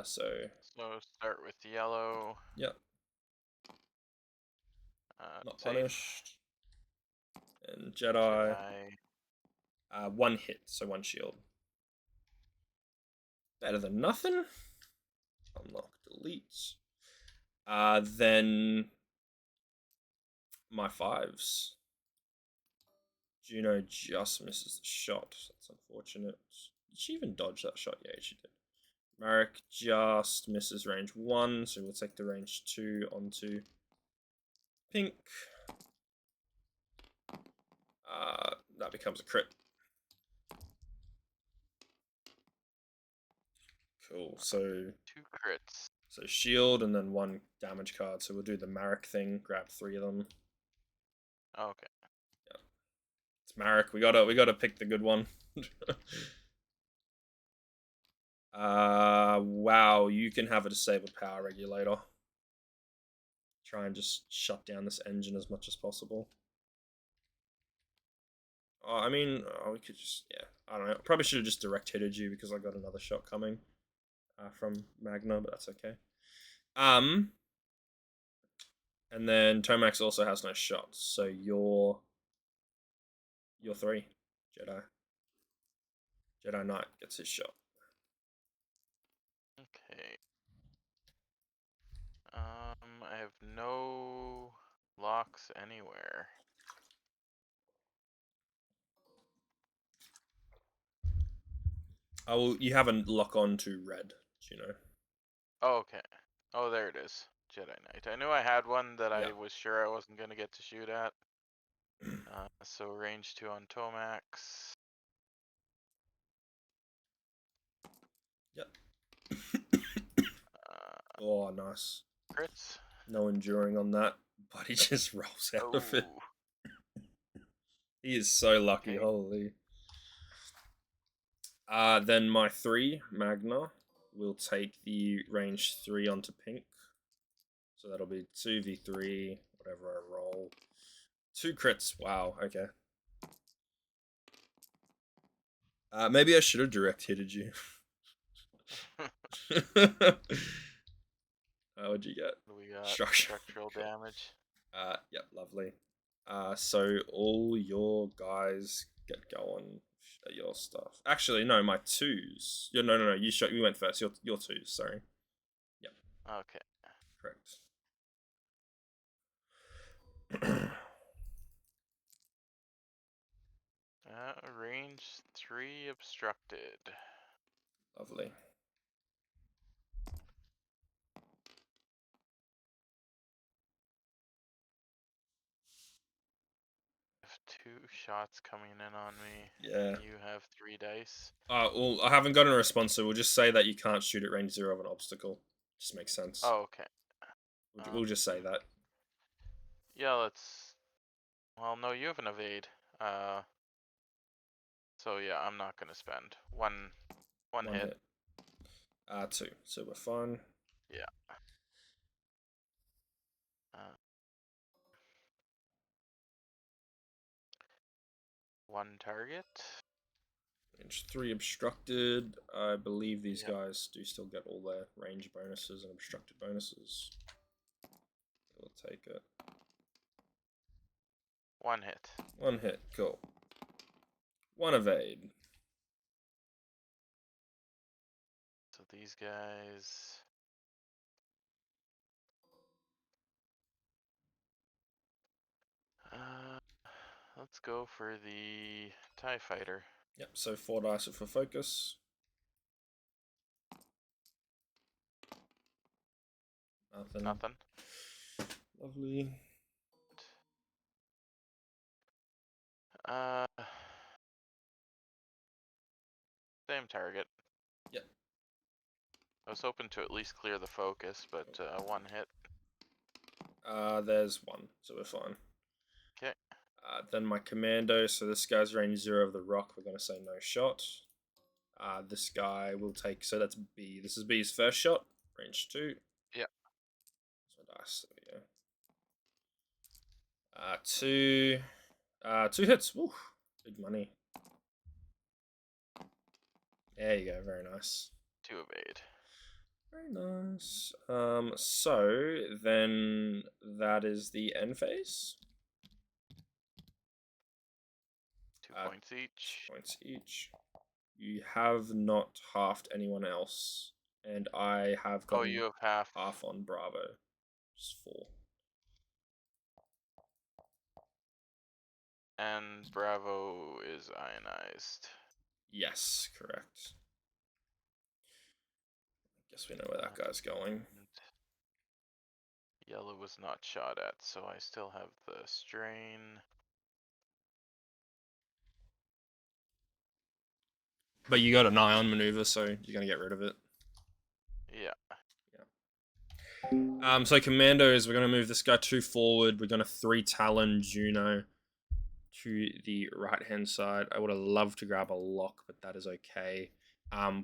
So start with yellow. Yep. Not safe. punished. And Jedi. 1 hit, so 1 shield. Better than nothing. Unlock, delete. Then my 5s. Juno just misses the shot. That's unfortunate. Did she even dodge that shot? Yeah, she did. Marek just misses range 1, so we'll take the range 2 onto pink. That becomes a crit. Cool. So 2 crits. So shield and then 1 damage card. So we'll do the Marek thing. Grab 3 of them. Okay. Yeah. It's Marek. We gotta pick the good one. Wow. You can have a disabled power regulator. Try and just shut down this engine as much as possible. I mean, we could just, yeah, I don't know. Probably should have just direct hitted you because I got another shot coming from Magna, but that's okay. And then Tomax also has no shots, so you're 3, Jedi. Jedi Knight gets his shot. Okay. I have no locks anywhere. Oh, well, you have a lock on to red, do you know? Oh, okay. Oh, there it is. Jedi Knight. I knew I had one that I Yeah. was sure I wasn't going to get to shoot at. So range 2 on Tomax. Yep. Oh, nice. Crits. No enduring on that, but he just rolls out of it. He is so lucky, Okay. holy. Then my 3, Magna, will take the range 3 onto pink. So that'll be 2v3, whatever I roll. 2 crits, wow, okay. Maybe I should have direct hitted you. What'd you get? We got Structural damage. Yep, lovely. So all your guys get going. Your stuff. Actually, no, my 2s. Yeah, no. You went first. Your 2s. Sorry. Yep. Okay. Correct. Range 3 obstructed. Lovely. I have 2 shots coming in on me. Yeah. And you have 3 dice. Well, I haven't gotten a response, so we'll just say that you can't shoot at range 0 of an obstacle. Just makes sense. Oh, okay. We'll just say that. Yeah, let's. Well, no, you have an evade. So yeah, I'm not gonna spend one hit. 2. So we're fine. Yeah. one target. Range 3 obstructed. I believe these Yep. guys do still get all their range bonuses and obstructed bonuses. We'll take it. One hit. One hit, cool. One evade. So these guys. Let's go for the TIE Fighter. Yep, so 4 dice for focus. Nothing. Nothing. Lovely. Same target. Yep. I was hoping to at least clear the focus, but one hit. There's one, so we're fine. Okay. Then my commando, so this guy's range 0 of the rock, we're going to say no shot. This guy will take, so that's B. This is B's first shot, range 2. Yeah. So dice, there we go. 2 hits, woo, big money. There you go, very nice. 2 evade. Very nice. So then that is the end phase. 2 points each. 2 points each. You have not halved anyone else, and I have got you have half on Bravo. Just 4. And Bravo is ionized. Yes, correct. Guess we know where that guy's going. Yellow was not shot at, so I still have the strain. But you got an ion maneuver, so you're gonna get rid of it. Yeah. So commandos, we're gonna move this guy 2 forward. We're gonna 3 Talon Juno to the right hand side. I would have loved to grab a lock, but that is okay.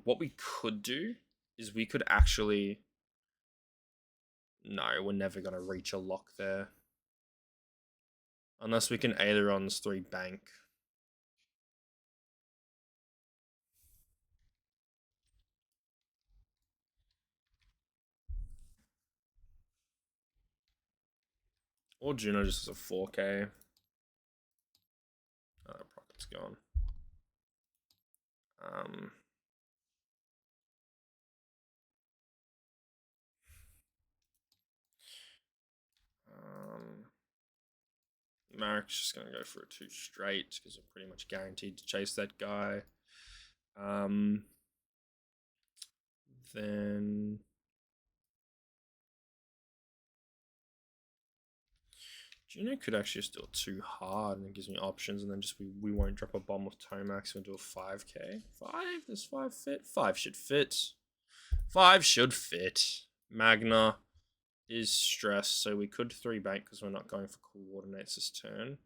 What we could do is we could actually. No, we're never gonna reach a lock there. Unless we can ailerons 3 bank. Or Juno just has a 4K. Oh, Pocket's gone. Marek's just going to go for a 2 straight because we're pretty much guaranteed to chase that guy. Then Juno could actually just do it too hard and it gives me options, and then just we won't drop a bomb with Tomax and do a 5K. 5? Does 5 fit? 5 should fit. 5 should fit. Magna is stressed, so we could 3 bank because we're not going for coordinates this turn.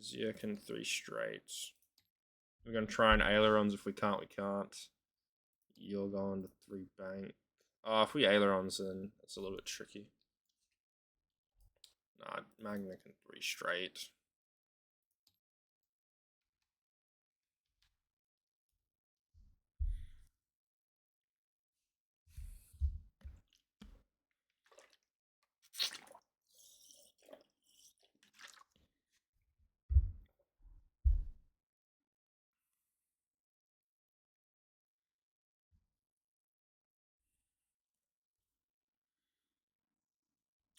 Zia can 3 straight. We're going to try and ailerons. If we can't, we can't. You're going to 3 bank. Oh, if we ailerons, then it's a little bit tricky. Nah, Magna can 3 straight.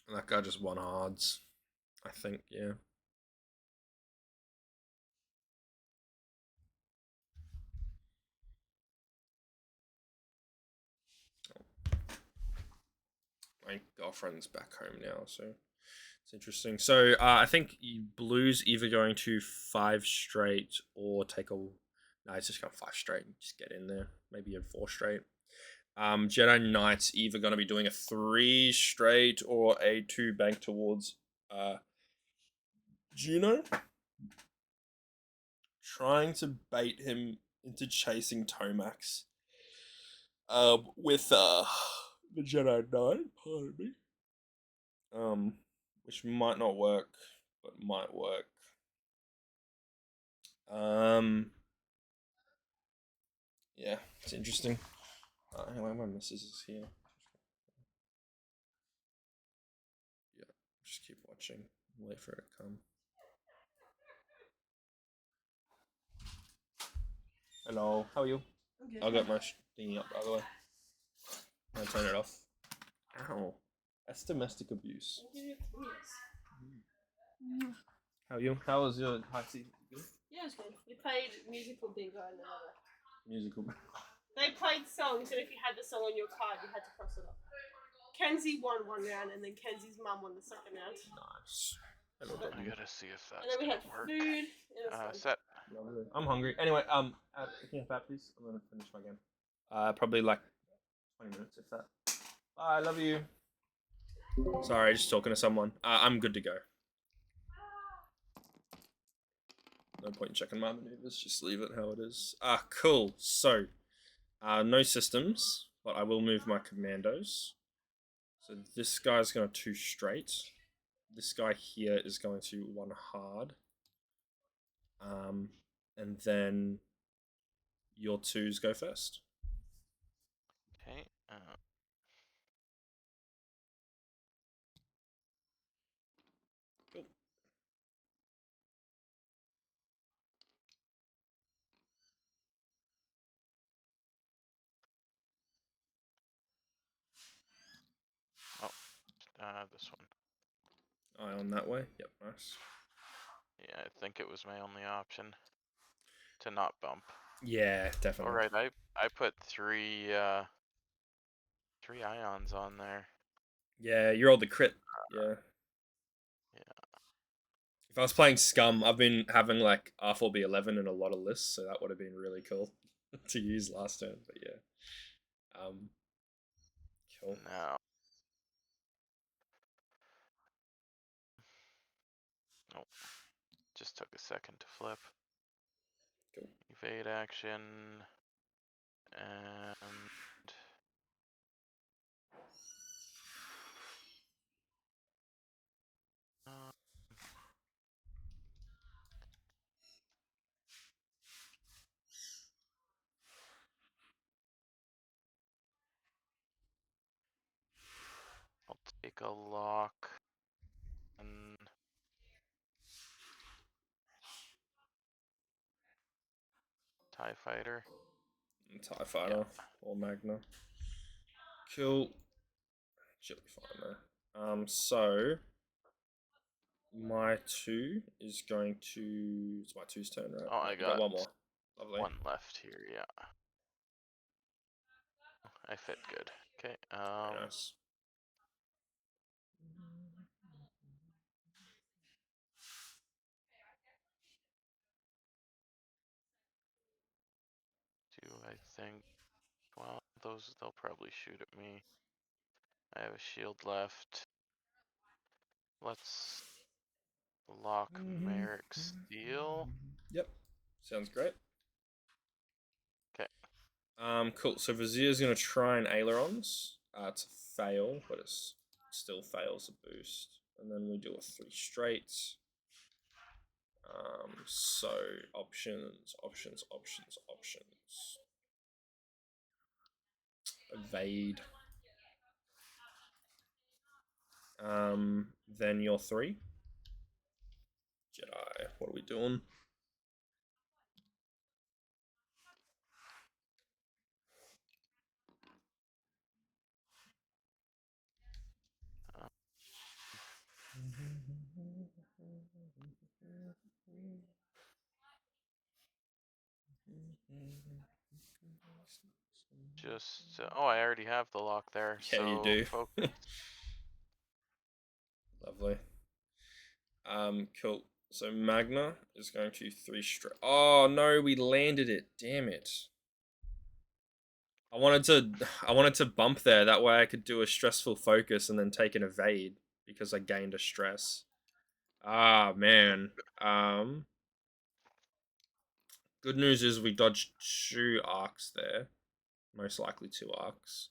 And that guy just won hards. I think, yeah. My girlfriend's back home now, so it's interesting. So I think Blue's either going to 5 straight or take a. No, it's just going 5 straight and just get in there. Maybe a 4 straight. Jedi Knight's either going to be doing a 3 straight or a 2 bank towards Juno. Trying to bait him into chasing Tomax. With the Jedi Knight, pardon me. which might not work, but might work. Um, yeah, it's interesting. Anyway, my missus is here. Yeah, just keep watching. Wait for it to come. Hello, how are you? Okay. I'll get my thingy up the other way. I'll turn it off. Ow. That's domestic abuse. How are you? How was your high season? Good? Yeah, it was good. We played musical bingo and another. Musical. They played songs, and if you had the song on your card, you had to cross it off. Kenzie won one round, and then Kenzie's mum won the second round. Nice. I gotta see if that's and then we had work. food. Set. Lovely. I'm hungry. Anyway, can you have that, please? I'm gonna finish my game. Probably like 20 minutes, if that. Bye. I love you. Sorry, just talking to someone. I'm good to go. No point in checking my maneuvers. Just leave it how it is. Cool. So, no systems, but I will move my commandos. So this guy's going to 2 straight. This guy here is going to 1 hard. And then your 2s go first. Okay. Cool. This one. Eye on that way. Yep, nice. Yeah, I think it was my only option to not bump. Yeah, definitely. All right, I put 3 ions on there. Yeah, you rolled the crit. Yeah. If I was playing Scum, I've been having like R4B11 in a lot of lists, so that would have been really cool to use last turn. But yeah, cool. Now, oh, just took a second to flip. Cool. Evade action, and I'll take a lock and TIE Fighter. TIE Fighter or Magna. Cool. Should be fine though. So my 2 is going to. It's my 2's turn, right? Oh, I got 1 more. Lovely. 1 left here. Yeah, I fit good. Okay. Very nice. Do I think? Well, they'll probably shoot at me. I have a shield left. Let's lock Merrick Steel. Yep. Sounds great. Okay. Cool. So Vizier's gonna try and ailerons. To fail, but it still fails a boost. And then we do a 3 straight. So options. Evade. Then your 3. Jedi. What are we doing? Just oh, I already have the lock there. Yeah, so you do. Focus. Lovely. Cool. So Magna is going to 3 straight. Oh no, we landed it. Damn it. I wanted to bump there. That way I could do a stressful focus and then take an evade because I gained a stress. Ah man. Good news is we dodged 2 arcs there. Most likely 2 arcs.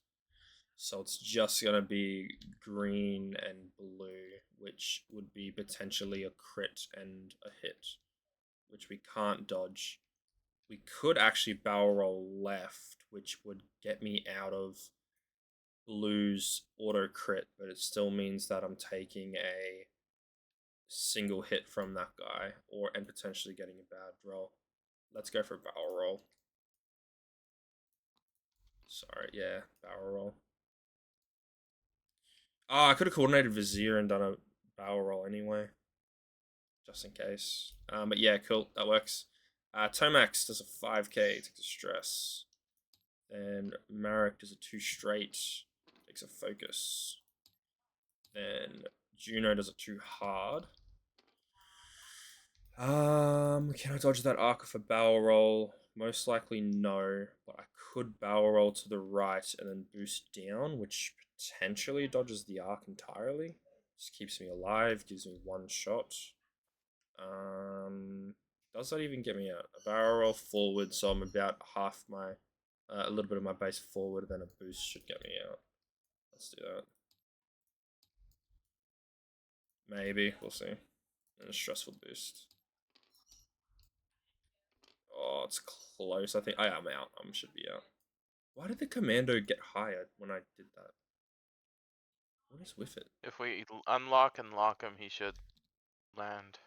So it's just gonna be green and blue, which which would be potentially a crit and a hit, which we can't dodge. We could actually barrel roll left, which would get me out of blue's auto crit, but it still means that I'm taking a single hit from that guy, and potentially getting a bad roll. Let's go for a barrel roll. Sorry, yeah, barrel roll. Oh, I could have coordinated Vizier and done a barrel roll anyway, just in case. But yeah, cool, that works. Tomax does a 5k, takes a stress. Then Marek does a 2 straight, takes a focus. Then Juno does a 2 hard. Can I dodge that arc with a barrel roll? Most likely no, but I could barrel roll to the right and then boost down, which potentially dodges the arc entirely. Just keeps me alive, gives me 1 shot. Does that even get me out? A barrel roll forward, so I'm about half my, a little bit of my base forward, then a boost should get me out. Let's do that. Maybe, we'll see. And a stressful boost. Oh, it's close. I think I'm out. I should be out. Why did the commando get higher when I did that? What is with it? If we unlock and lock him, he should land.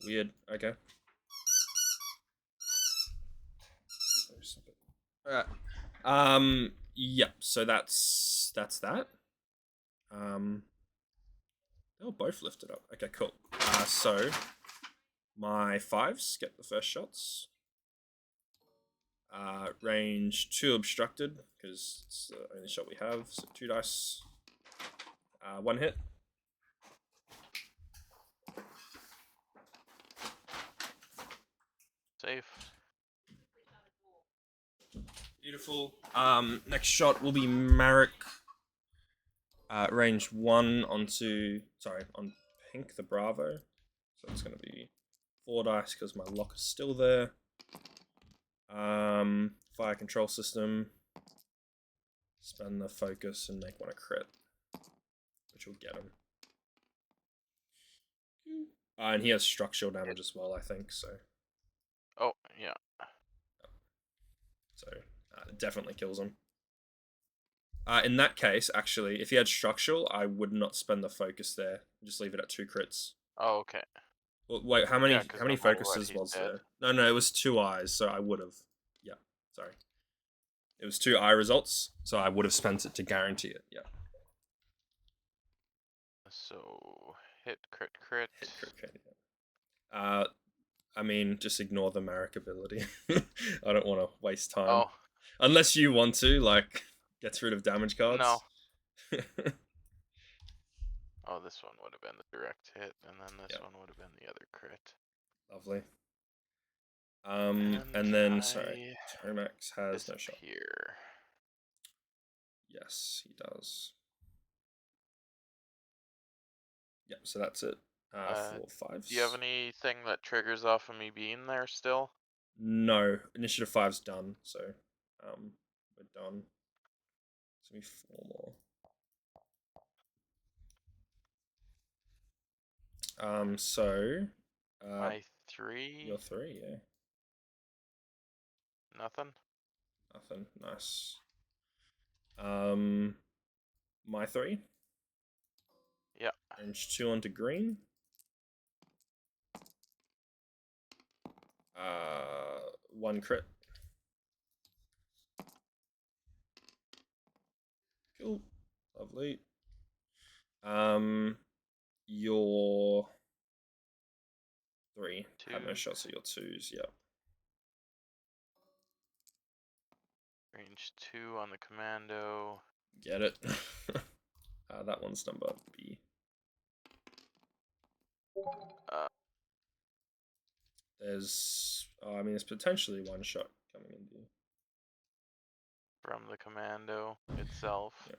Weird. Okay. Alright. Yep. So that's that. They were both lifted up. Okay, cool. So my 5s get the first shots. Range 2 obstructed, because it's the only shot we have, so 2 dice. 1 hit. Safe. Beautiful. Next shot will be Marek. Range 1 on pink, the Bravo. So it's going to be 4 dice because my lock is still there. Fire control system. Spend the focus and make 1 a crit, which will get him. And he has structural damage as well, I think, so. Oh, yeah. So, it definitely kills him. In that case, actually, if he had structural, I would not spend the focus there. Just leave it at 2 crits. Oh, okay. Well, wait, how many Yeah, 'cause how many no matter what, focuses he's was dead. there? No, it was 2 eyes, so I would have. Yeah, sorry. It was 2 eye results, so I would have spent it to guarantee it. Yeah. So hit, crit, crit. Hit crit, crit. Yeah. I mean, just ignore the Marek ability. I don't want to waste time. Oh. Unless you want to, like, get rid of damage cards. No. Oh, this one would have been the direct hit, and then this one would have been the other crit. Lovely. And then, sorry, Tomax has no shot. Here. Yes, he does. Yep, so that's it. 4 5s. Do you have anything that triggers off of me being there still? No, initiative 5's done, so we're done. So we 4 more. So My 3. your 3, yeah. Nothing. Nothing. Nice. My 3. Yeah. Range 2 onto green. 1 crit. Cool. Lovely. Your 3 had no shots at your 2s. Yep. Range 2 on the commando. Get it. That one's number B. There's potentially 1 shot coming into you. From the commando itself. Yeah.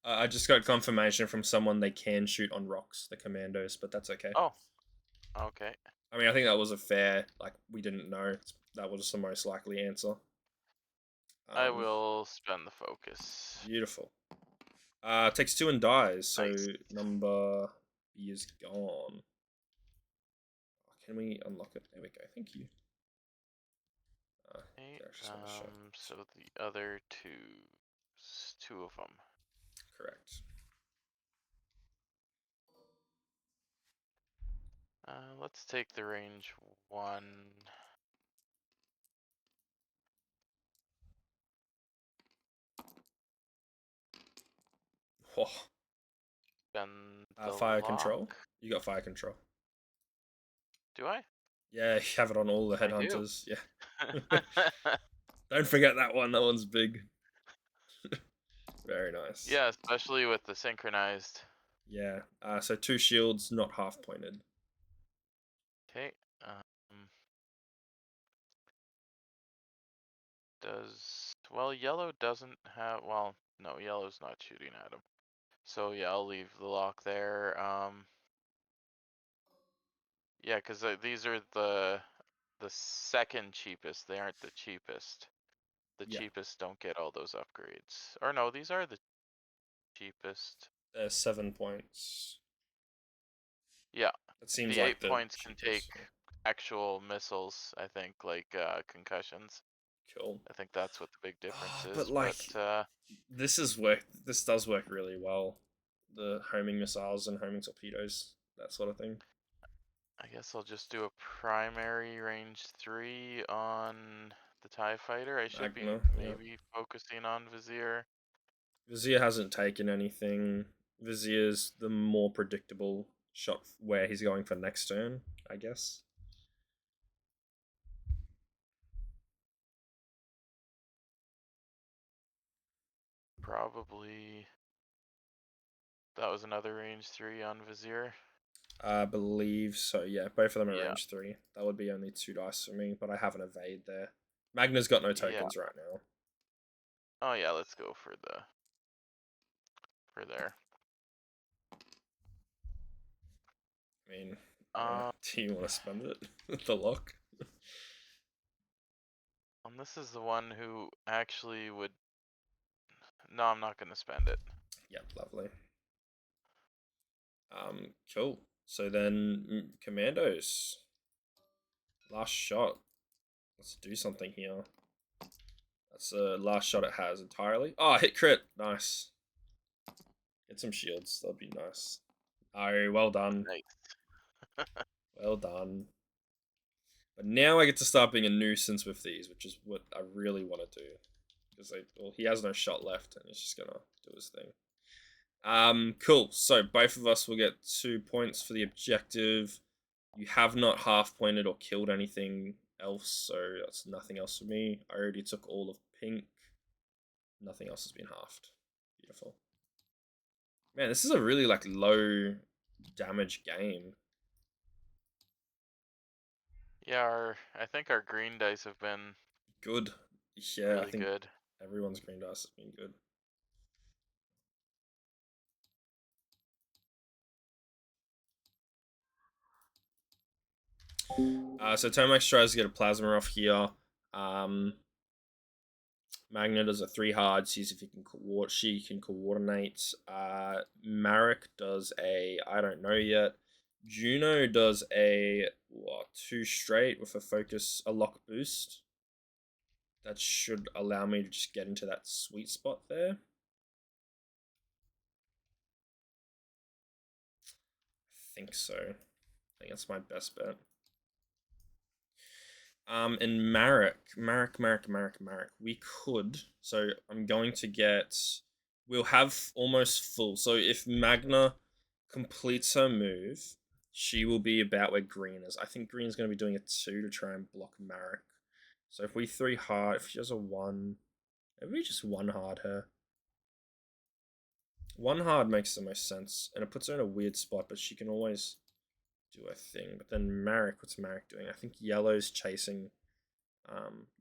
I just got confirmation from someone they can shoot on rocks, the commandos, but that's okay. Oh, okay. I mean, I think that was a fair, we didn't know. That was the most likely answer. I will spend the focus. Beautiful. Takes 2 and dies, so Nice. number B is gone. Can we unlock it? There we go. Thank you. Okay, I just want a shot. so the other two of them. Correct. Let's take the range 1. Oh, Spend the fire lock. control. You got fire control. Do I? Yeah, you have it on all the I do. headhunters. Yeah. Don't forget that one. That one's big. Very nice. Yeah, especially with the synchronized. Yeah. So 2 shields, not half pointed. Okay. Well, yellow doesn't have, well, no, yellow's not shooting at him. So yeah, I'll leave the lock there. Yeah, because these are the second cheapest. They aren't the cheapest. The Yeah. cheapest don't get all those upgrades. Or no, these are the cheapest. There's 7 points. Yeah. It seems The like 8 the points can take cheapest. actual missiles, I think, like concussions. Cool. I think that's what the big difference is. But like, this does work really well. The homing missiles and homing torpedoes, that sort of thing. I guess I'll just do a primary range 3 on the TIE fighter. I should Magna, be yeah. maybe focusing on Vizier. Vizier hasn't taken anything. Vizier's the more predictable shot where he's going for next turn, I guess. Probably. That was another range 3 on Vizier. I believe so, yeah. Both of them are Yeah. range 3. That would be only 2 dice for me, but I have an evade there. Magna's got no tokens right now. Oh yeah, let's go for there. I mean, do you want to spend it? The lock? And this is the one who actually would. No, I'm not going to spend it. Yep, lovely. Cool. So then, Commandos. Last shot. Let's do something here. That's the last shot it has entirely. Oh, hit crit. Nice. Get some shields. That'd be nice. Oh, well done. Nice. Well done. But now I get to start being a nuisance with these, which is what I really want to do. Because he has no shot left, and he's just gonna do his thing. Cool. So both of us will get 2 points for the objective. You have not half pointed or killed anything else, so that's nothing else for me. I already took all of pink. Nothing else has been halved. Beautiful. Man, this is a really low damage game. Yeah, I think our green dice have been Good. Yeah, really I think good. everyone's green dice has been good. So Tomax tries to get a plasma off here. Magna does a 3 hard, sees if she can coordinate. Marek does a I don't know yet. Juno does a 2 straight with a lock boost. That should allow me to just get into that sweet spot there. I think so. I think that's my best bet. And Marek, we could. So I'm going to get. We'll have almost full. So if Magna completes her move, she will be about where green is. I think green's going to be doing a 2 to try and block Marek. So if we 3 hard, if she has a 1, maybe we just 1 hard her. 1 hard makes the most sense, and it puts her in a weird spot, but she can always do a thing. But then Marek, what's Marek doing? I think yellow's chasing.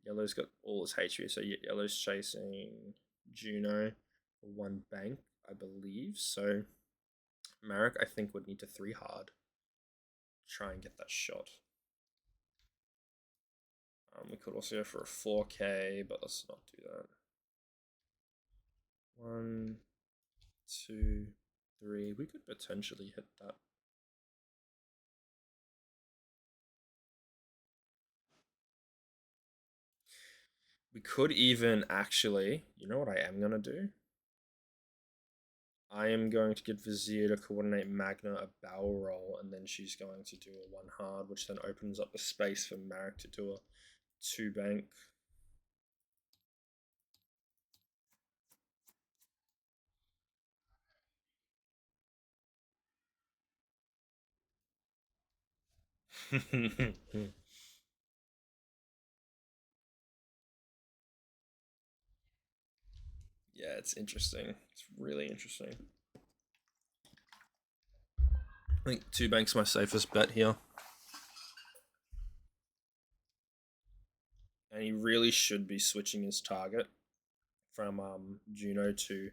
Yellow's got all his HP, so yellow's chasing Juno for 1 bank, I believe. So Marek, I think, would need to 3 hard. Try and get that shot. We could also go for a 4K, but let's not do that. 1, 2, 3. We could potentially hit that. We could even actually, you know what I am gonna do? I am going to get Vizier to coordinate Magna a barrel roll, and then she's going to do a 1 hard, which then opens up the space for Marek to do a 2 bank. Yeah, it's interesting. It's really interesting. I think 2 banks my safest bet here. And he really should be switching his target from Juno to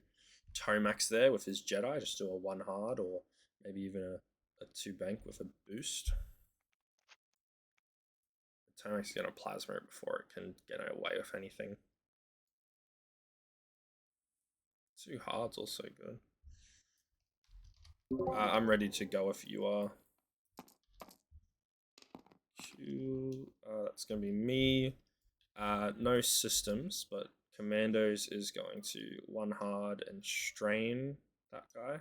Tomax there with his Jedi. Just do a 1 hard or maybe even a 2 bank with a boost. Tomax is going to plasma it before it can get away with anything. 2 hards also good. I'm ready to go if you are. That's going to be me. No systems, but Commandos is going to 1 hard and strain that guy.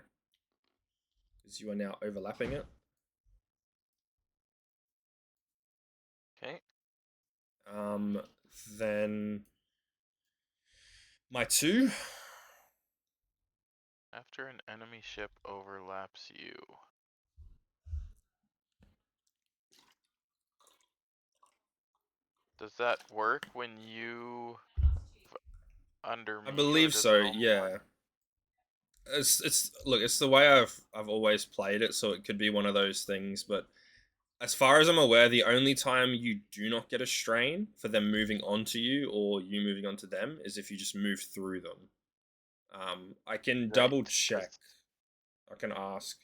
Because you are now overlapping it. Okay. Then my 2. After an enemy ship overlaps you. Does that work when you under me? I believe so. Yeah. It's the way I've always played it, so it could be one of those things. But as far as I'm aware, the only time you do not get a strain for them moving onto you or you moving onto them is if you just move through them. I can double check. I can ask.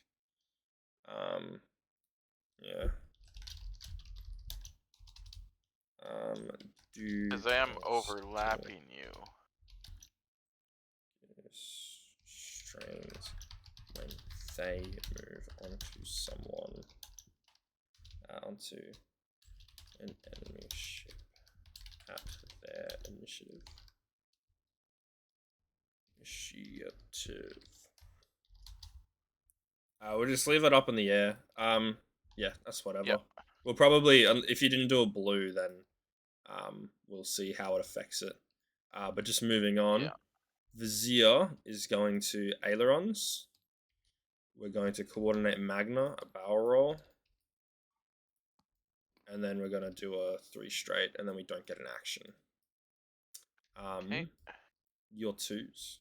Yeah. Because I am overlapping you. Strains when they move onto someone, onto an enemy ship at their initiative. We'll just leave it up in the air. Yeah, that's whatever. Yep. We'll probably, if you didn't do a blue, then we'll see how it affects it. But just moving on. Yeah. Vizier is going to ailerons. We're going to coordinate Magna, a barrel roll. And then we're going to do a 3 straight, and then we don't get an action. Okay. Your 2s.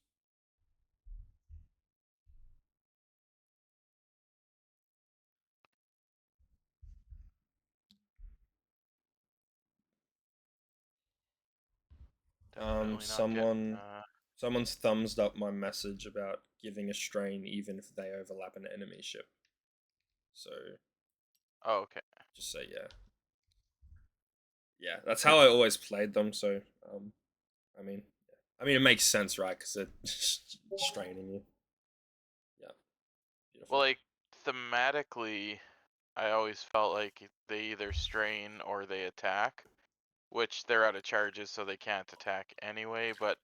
Definitely Someone's thumbs up my message about giving a strain even if they overlap an enemy ship. So. Oh, okay. Just say yeah. Yeah, that's how I always played them. So, I mean, it makes sense, right? Because they're just straining you. Yeah. Beautiful. Well, like thematically, I always felt like they either strain or they attack, which they're out of charges, so they can't attack anyway. But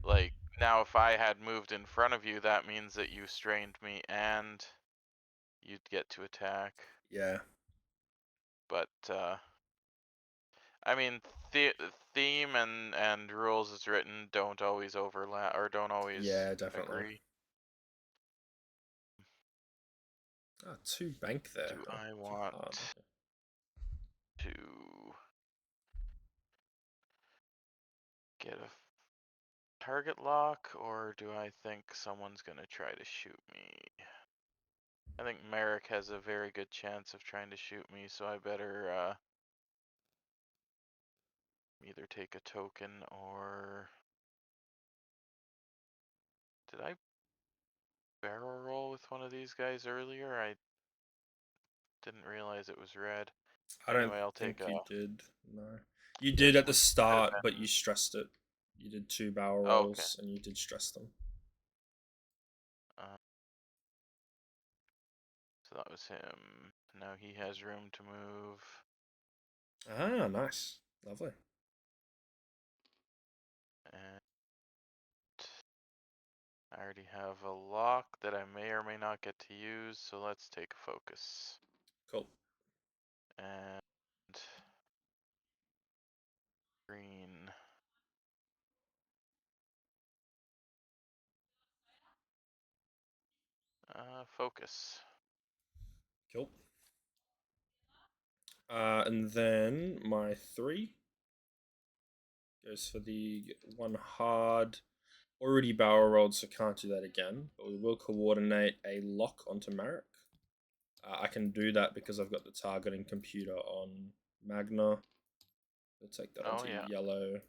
like now, if I had moved in front of you, that means that you strained me and you'd get to attack. Yeah. But I mean, theme and rules as written don't always overlap or don't always definitely. agree. 2 bank there. Do I want to get a target lock, or do I think someone's gonna try to shoot me? I think Merrick has a very good chance of trying to shoot me, so I better either take a token or... Did I barrel roll with one of these guys earlier? I didn't realize it was red. I Anyway, don't I'll think take you did. No. You did at the Could have start, been. but you stressed it. You did 2 barrel Oh, okay. rolls, and you did stress them. So that was him. Now he has room to move. Ah, nice. Lovely. And I already have a lock that I may or may not get to use, so let's take a focus. Cool. And green. Focus. Cool. And then my 3 goes for the 1 hard. Already barrel rolled, so can't do that again. But we will coordinate a lock onto Marek. I can do that because I've got the targeting computer on Magna. We'll take that onto yellow.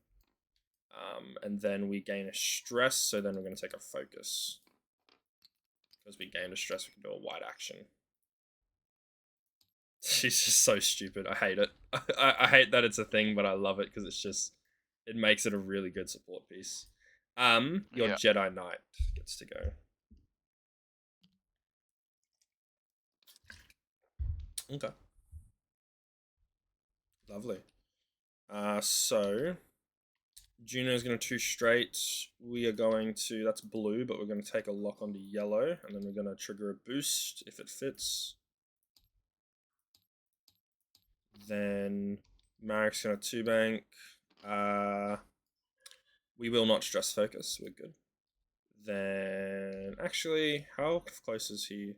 And then we gain a stress, so then we're going to take a focus. Because we gained a stress, we can do a white action. She's just so stupid. I hate it. I hate that it's a thing, but I love it because it's just, it makes it a really good support piece. Your Jedi Knight gets to go. Okay. Lovely. So Juno's going to 2 straight. We are going to, that's blue, but we're going to take a lock onto yellow, and then we're going to trigger a boost if it fits. Then Marek's going to 2 bank. We will not stress focus. We're good. Then, actually, how close is he?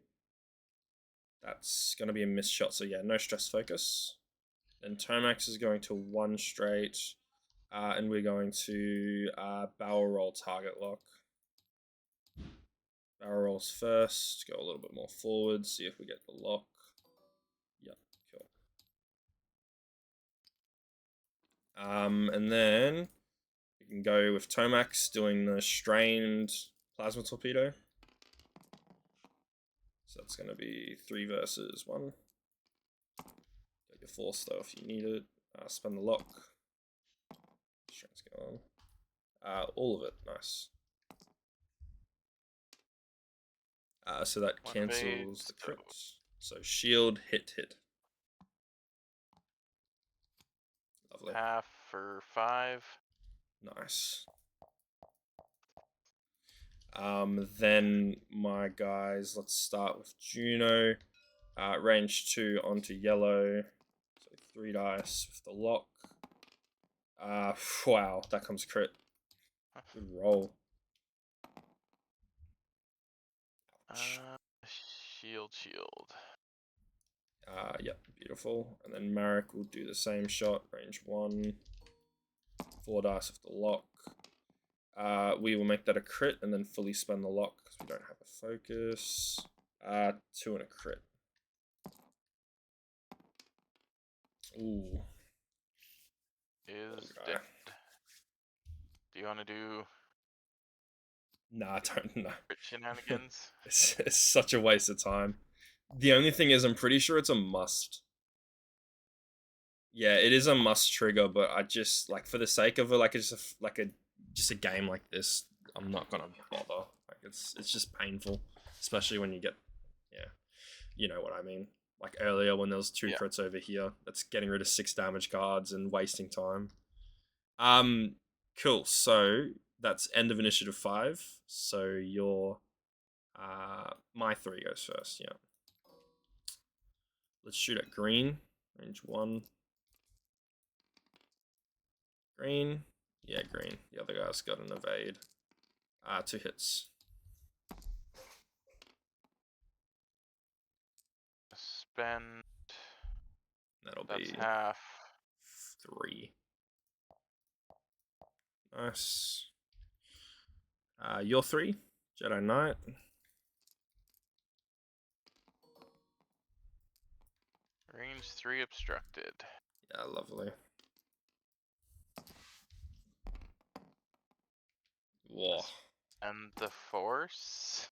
That's going to be a missed shot. So yeah, no stress focus. Then Tomax is going to 1 straight. And we're going to barrel roll target lock. Barrel rolls first. Go a little bit more forward. See if we get the lock. Yep, cool. And then we can go with Tomax doing the strained plasma torpedo. So that's going to be 3 versus 1. Get your force though if you need it. Spend the lock. Strength's go on. All of it, nice. So that cancels the crit. So shield, hit. Lovely. Half for 5. Nice. Then my guys, let's start with Juno. Range 2 onto yellow. So 3 dice with the lock. Wow, that comes crit. Good roll. Shield. Yep, beautiful. And then Marek will do the same shot, range 1. 4 dice with the lock. We will make that a crit and then fully spend the lock because we don't have a focus. 2 and a crit. Ooh. Is dead. Do you want to do? Nah, I don't know. Shenanigans. It's such a waste of time. The only thing is, I'm pretty sure it's a must. Yeah, it is a must trigger, but I just like for the sake of it, like it's just a game like this, I'm not gonna bother. Like it's just painful, especially when you get, you know what I mean. Like earlier when there was 2 crits over here, that's getting rid of 6 damage cards and wasting time. Cool. So that's end of initiative 5. So your my 3 goes first. Yeah. Let's shoot at green. Range 1. Green. Yeah, green. The other guy's got an evade. 2 hits. Spend. That'll That's be half. 3. Nice. Your 3, Jedi Knight. Range 3 obstructed. Yeah, lovely. Whoa. And the force.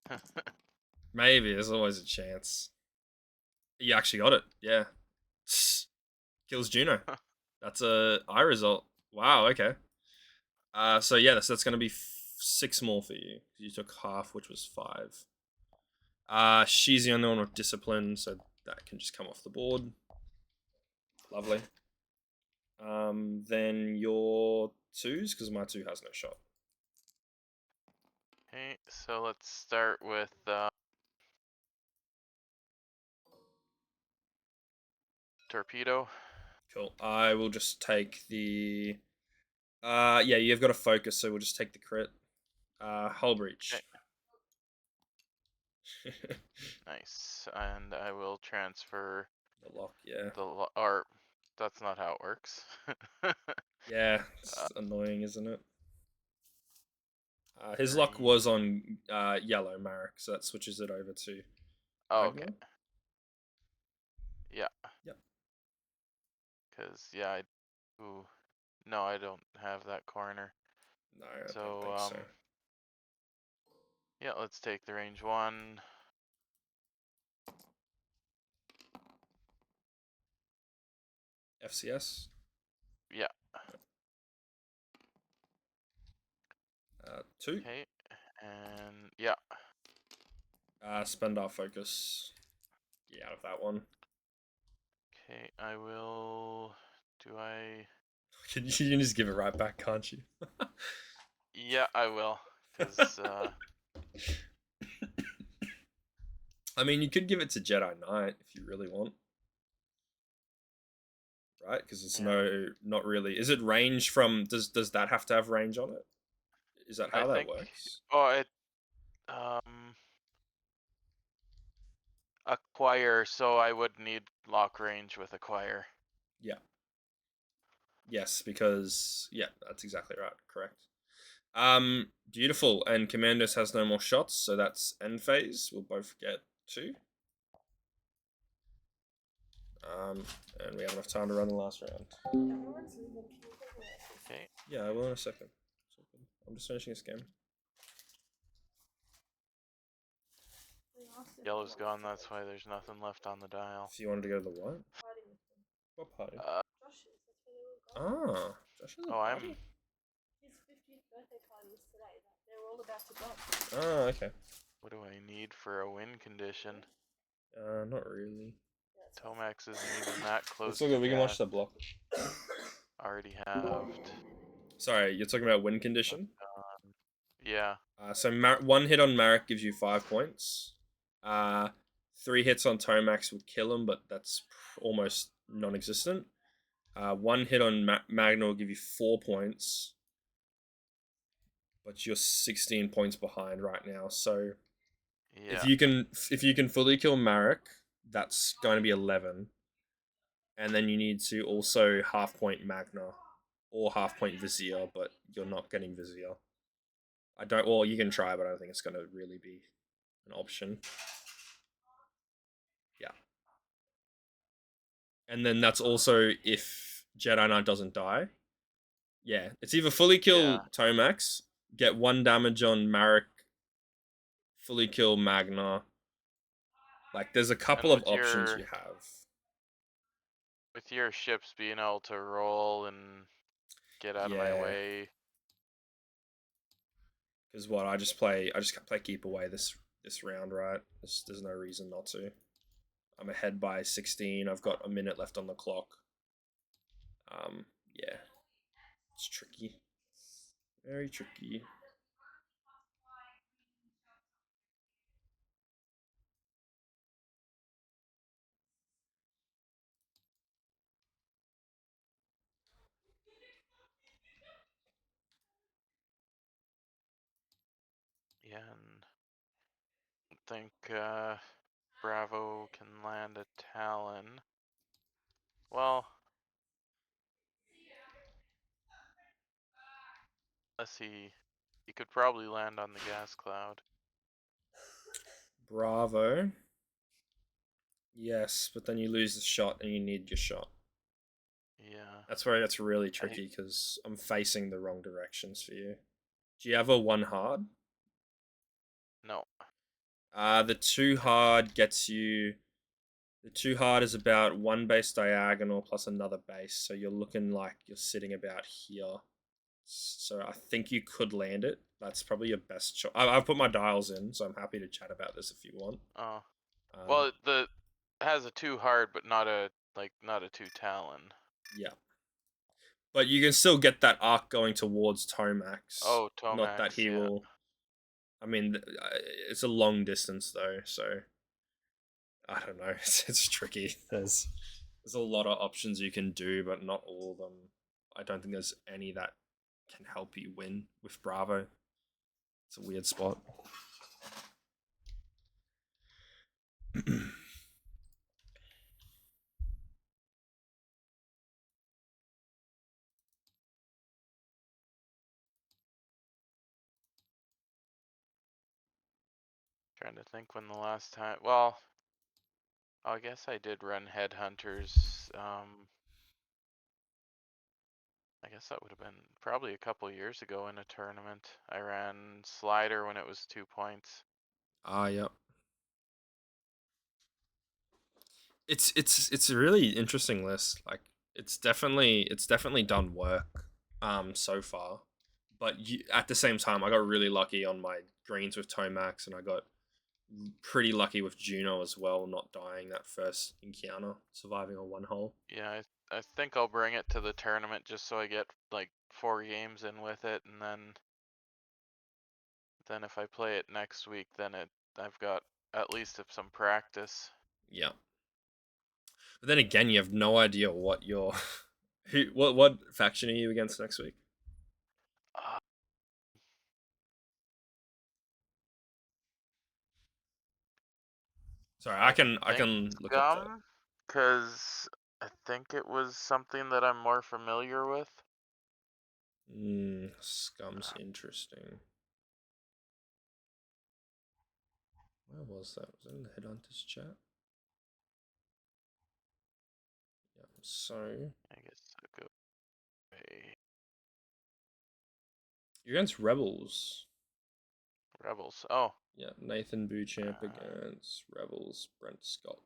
Maybe there's always a chance. You actually got it. Yeah. Kills Juno. That's a I result. Wow. Okay. So yeah, that's gonna be 6 more for you. You took half, which was 5. She's the only one with discipline, so that can just come off the board. Lovely. Then your 2s, because my 2 has no shot. Okay, so let's start with torpedo. Cool. I will just take the. Yeah, you've got a focus, so we'll just take the crit. Hull breach. Nice, and I will transfer The lock, yeah. or that's not how it works. Yeah, it's annoying, isn't it? His luck Green. was on yellow Marek, so that switches it over to Oh, Magma. okay. Yeah. Yep. Cause yeah, ooh, no, I don't have that corner. No, I don't So think so. yeah, let's take the range 1. FCS. Yeah. 2. Okay, and yeah. Spend our focus. Yeah, out of that one. Okay, I will. Do I? You can just give it right back, can't you? Yeah, I will. Cause I mean, you could give it to Jedi Knight if you really want. Right? Because it's yeah. not really. Is it range from? Does that have to have range on it? Is that I how that think. works? Oh, it acquire. So I would need lock range with acquire. Yeah. Yes, because yeah, that's exactly right. Correct. Beautiful. And Commandos has no more shots, so that's end phase. We'll both get 2. And we have enough time to run the last round. Everyone's leaving. Can you go away? Okay. Yeah, I will in a second. I'm just finishing this game. They asked if they Yellow's wanted gone. to That's why there's nothing left on the dial. If you wanted to go to the what? party with them. What party? Josh's, that's where they were going. Ah, Josh has a Oh, party. His 50th birthday party was today. They were all about to go. Ah, okay. What do I need for a win condition? Not really. Yeah, that's fine. Tomax isn't even that close It's all to good. We can watch gas. the block. Already halved. Sorry, you're talking about win condition. Yeah. So 1 hit on Marek gives you 5 points. 3 hits on Tomax will kill him, but that's almost non-existent. 1 hit on Magna will give you 4 points, but you're 16 points behind right now. So Yeah. if you can fully kill Marek, that's going to be 11, and then you need to also half point Magna or half point Vizier, but you're not getting Vizier. I don't. Well, you can try, but I don't think it's going to really be an option. Yeah. And then that's also if Jedi Knight doesn't die. Yeah, it's either fully kill Yeah. Tomax, get 1 damage on Marek, fully kill Magna. Like, there's a couple of options you have. With your ships being able to roll and get out of my Yeah. way. Because what I just play keep away this round, right? There's no reason not to. I'm ahead by 16. I've got a minute left on the clock. Yeah, it's tricky, very tricky. Yeah, and I think Bravo can land a Talon. Well, let's see. He could probably land on the gas cloud. Bravo. Yes, but then you lose the shot and you need your shot. Yeah. That's where it's really tricky because I'm facing the wrong directions for you. Do you have a 1 hard? No. The 2 hard gets you The too hard is about one base diagonal plus another base, so you're looking like you're sitting about here. So I think you could land it. That's probably your best choice. I've put my dials in, so I'm happy to chat about this if you want. Oh, Um, well, it has a 2 hard, but not a not a 2 talon. yeah, but you can still get that arc going towards Tomax. Oh, Not that Tomax, he yeah. will. I mean, it's a long distance though, so I don't know. It's tricky. There's a lot of options you can do, but not all of them. I don't think there's any that can help you win with Bravo. It's a weird spot. Trying to think when the last time. Well, I guess I did run Headhunters. I guess that would have been probably a couple years ago in a tournament. I ran Slider when it was 2 points. Yep. It's a really interesting list. Like it's definitely done work so far. But at the same time I got really lucky on my greens with Tomax, and I got pretty lucky with Juno as well, not dying that first encounter, surviving a one hole. Yeah, I think I'll bring it to the tournament just so I get like 4 games in with it, and then if I play it next week, then I've got at least some practice. Yeah. But then again, you have no idea what your what faction are you against next week? Uh, Sorry, I I think can look up that. Scum, because I think it was something that I'm more familiar with. Scum's interesting. Where was that? Was that in the Headhunters chat? Yeah, so I guess I'll go away. you're against Rebels. Rebels. Oh, Yeah, Nathan Bouchamp uh, against Rebels, Brent Scott.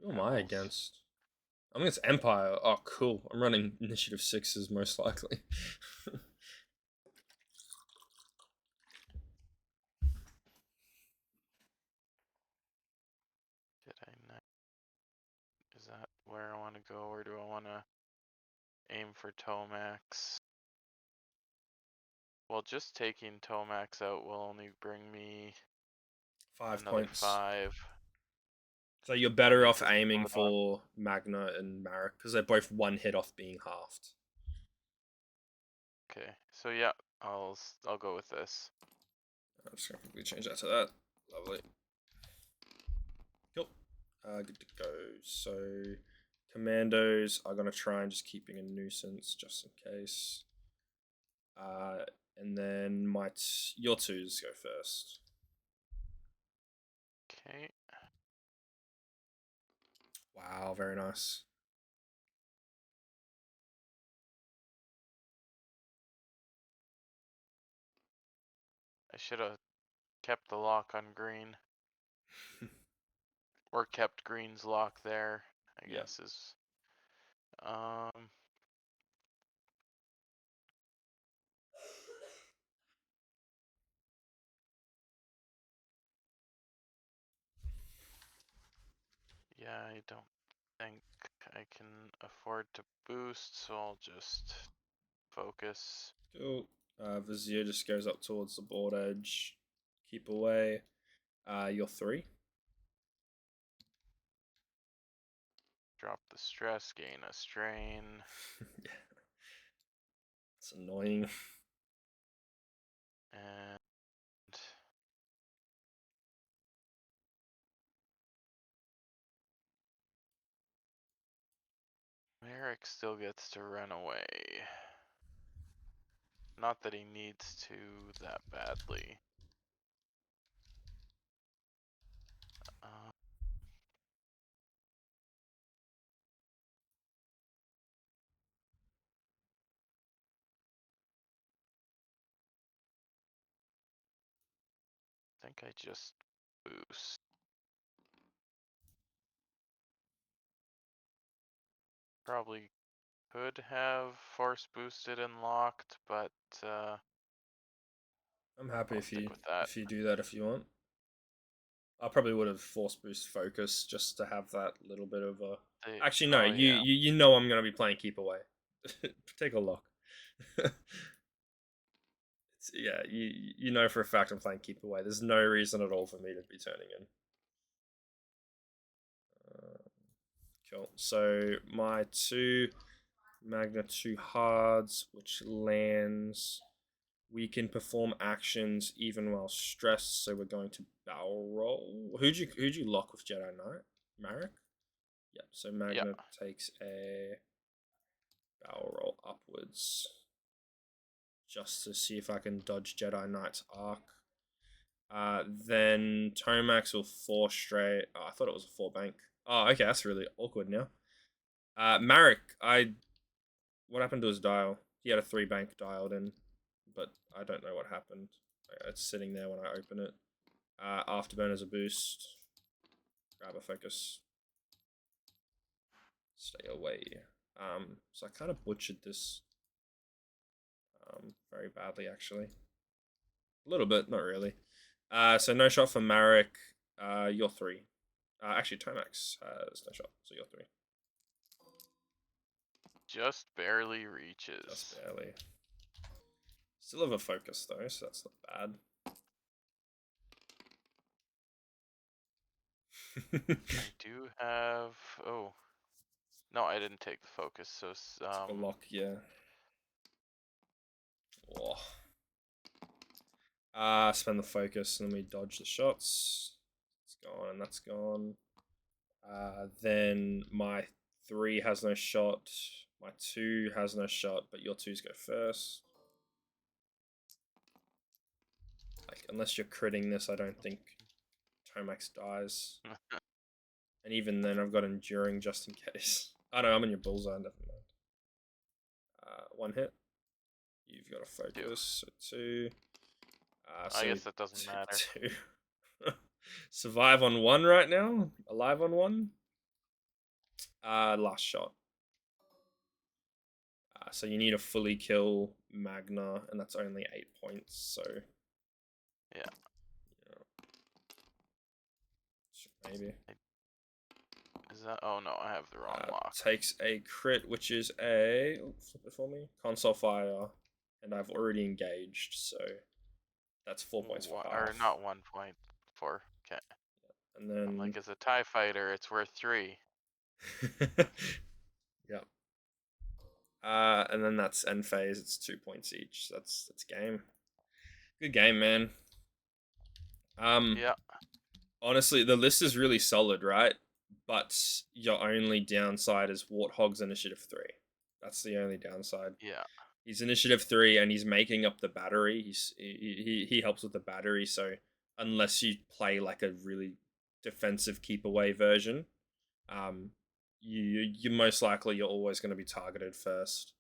Who am I Rebels. against? I'm against Empire. Oh, cool. I'm running Initiative 6s most likely. Did I not? Is that where I want to go, or do I want to aim for Tomax? Well, just taking Tomax out will only bring me 5 another points. 5. So you're So I better need off to aiming split up. for Magna and Marek because they're both one hit off being halved. Okay, so yeah, I'll go with this. I'm just gonna quickly change that to that. Lovely. Cool. Good to go. So commandos are gonna try and just keeping a nuisance just in case. And then your twos go first. Okay. Wow, very nice. I should have kept the lock on green. Or kept green's lock there, I Yeah. guess is. Um, yeah, I don't think I can afford to boost, so I'll just focus. Cool. Vizier just goes up towards the board edge. Keep away. You're 3. Drop the stress, gain a strain. Yeah. It's annoying. And Merrick still gets to run away. Not that he needs to that badly. Uh, I think I just boost. Probably could have force boosted and locked, but I'm happy I'll if stick you with that. do that if you want. I probably would have force boost focus just to have that little bit of a. Actually, no. Oh, You yeah. you know I'm gonna be playing keep away. Take a look. Yeah, you know for a fact I'm playing keep away. There's no reason at all for me to be turning in. Cool. So my 2 Magna 2 hards, which lands. We can perform actions even while stressed, so we're going to barrel roll. Who'd you lock with Jedi Knight? Marek? Yep, so Magna takes a barrel roll upwards. Just to see if I can dodge Jedi Knight's arc. Then Tomax will 4 straight. Oh, I thought it was a 4 bank. Oh, okay, that's really awkward now. Marek, what happened to his dial? He had a 3 bank dialed in, but I don't know what happened. It's sitting there when I open it. Afterburn is a boost. Grab a focus. Stay away. So I kind of butchered this very badly, actually. A little bit, not really. So no shot for Marek. You're 3. Actually, Tomax has no shot, so you're 3. Just barely reaches. Just barely. Still have a focus though, so that's not bad. I do have. Oh, no, I didn't take the focus. So Took a lock, yeah. Spend the focus and then we dodge the shots. It's gone and that's gone. Then my 3 has no shot. My 2 has no shot, but your 2s go first. Like, unless you're critting this, I don't think Tomax dies. And even then, I've got Enduring just in case. Oh no, I'm in your bullseye, never mind. 1 hit. You've got a focus, so 2. So I guess that doesn't matter. 2. Survive on 1 right now. Alive on 1. Last shot. So you need to fully kill Magna, and that's only 8 points. So yeah. Maybe. Is that? Oh no, I have the wrong lock. Takes a crit, which is a flip it for me. Console fire, and I've already engaged, so that's 4 points for half. Or not 1 point. 4. Okay. And then I'm like, as a TIE fighter, it's worth 3. Yeah. And then that's end phase. It's 2 points each. That's game. Good game, man. Yeah. Honestly, the list is really solid, right? But your only downside is Warthog's initiative 3. That's the only downside. Yeah. He's initiative 3 and he's making up the battery. He helps with the battery, so unless you play like a really defensive keep away version, you most likely you're always going to be targeted first.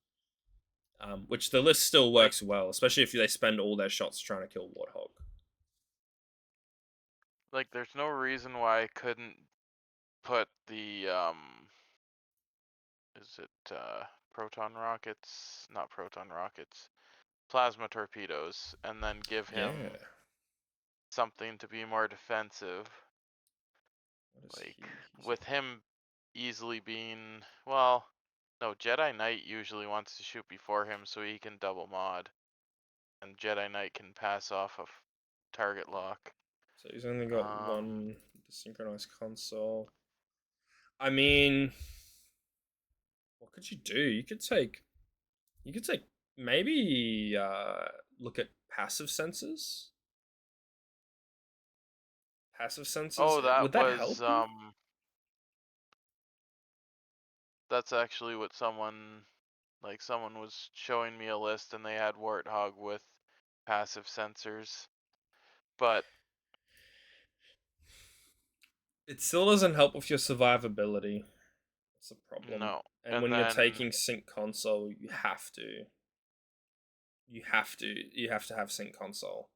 Which the list still works well, especially if they spend all their shots trying to kill Warthog. Like, there's no reason why I couldn't put the is it proton rockets? Not proton rockets. Plasma torpedoes, and then give him something to be more defensive. Like, with him easily being, well, no, Jedi Knight usually wants to shoot before him so he can double mod. And Jedi Knight can pass off a target lock. So he's only got 1 synchronized console. I mean, what could you do? You could take maybe look at passive sensors. Passive sensors. Oh, that would that help you? That's actually what someone was showing me a list and they had Warthog with passive sensors. But it still doesn't help with your survivability. That's a problem. No. And when you're taking sync console, you have to have sync console.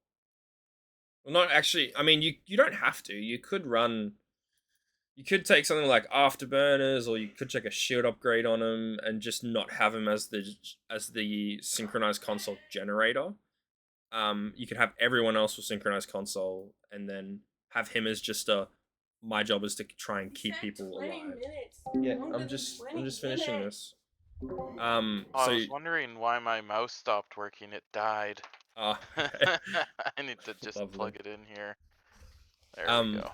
Well, not actually. I mean, you don't have to. You could run You could take something like afterburners, or you could check a shield upgrade on him and just not have him as the synchronized console generator. You could have everyone else with synchronized console, and then have him as just a. My job is to try and keep people alive. Yeah, I'm just finishing this. Oh, So I was wondering why my mouse stopped working. It died. okay. I need to just Lovely. plug it in here. There we go.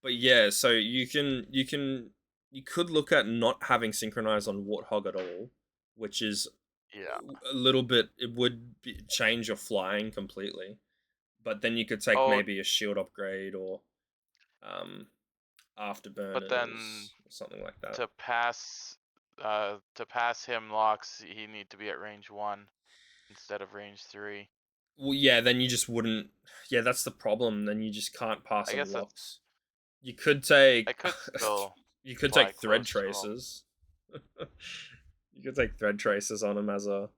But yeah, so you could look at not having synchronized on Warthog at all, which is Yeah. a little bit. It would change your flying completely. But then you could take Oh, maybe a shield upgrade or but then afterburners or something like that. to pass him locks, he need to be at range 1 instead of range 3. Well, yeah, then you just wouldn't. Yeah, that's the problem. Then you just can't pass I on guess locks. You could take. I could still You could fly take thread close to him. tracers. You could take thread tracers on him as a.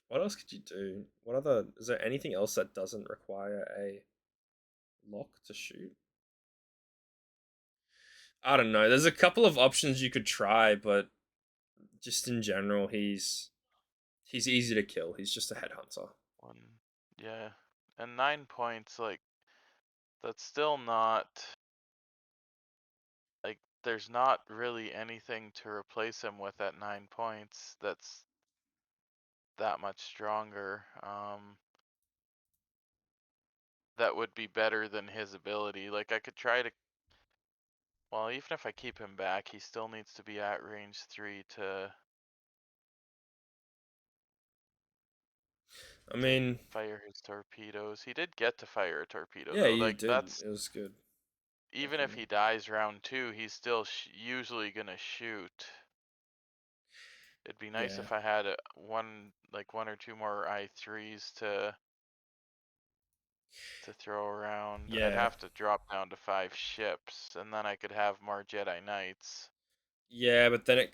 What else could you do? What other? Is there anything else that doesn't require a lock to shoot? I don't know. There's a couple of options you could try, but just in general, he's easy to kill. He's just a headhunter. Yeah, and 9 points, like that's still not like there's not really anything to replace him with at 9 points that's that much stronger. That would be better than his ability. Like I could try to. Well, even if I keep him back, he still needs to be at range 3 to I mean, fire his torpedoes. He did get to fire a torpedo yeah, though. you Like did. that's It was good. even if Definitely. he dies round 2, he's still usually gonna shoot. It'd be nice Yeah. if I had one or two more I3s to throw around. I'd Yeah. have to drop down to 5 ships, and then I could have more Jedi Knights. Yeah, but then it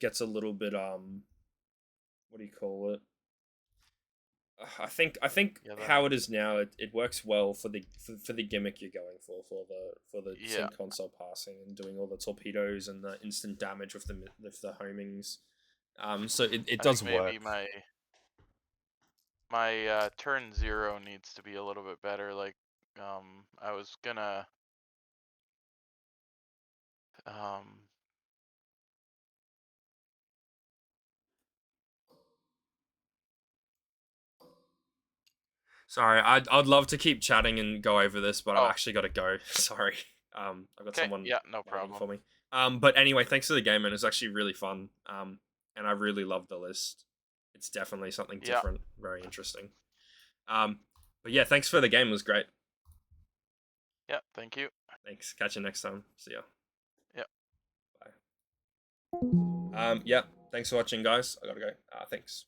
gets a little bit what do you call it? I think Yeah, how then it is now, it works well for the gimmick you're going for the yeah, sync console passing and doing all the torpedoes and the instant damage with the homings. So it I think does maybe work. my turn 0 needs to be a little bit better. Like I was gonna um Sorry, I'd love to keep chatting and go over this, but I've oh, actually got to go. Sorry. I've got okay, someone yeah, no waiting problem. for me. But anyway, thanks for the game, and it's actually really fun. And I really love the list. It's definitely something Yeah, different, very interesting. Um, but yeah, thanks for the game. It was great. yeah, thank you. Thanks. Catch you next time. See ya. Yeah. Bye. Yeah. Thanks for watching, guys. I gotta go. Thanks.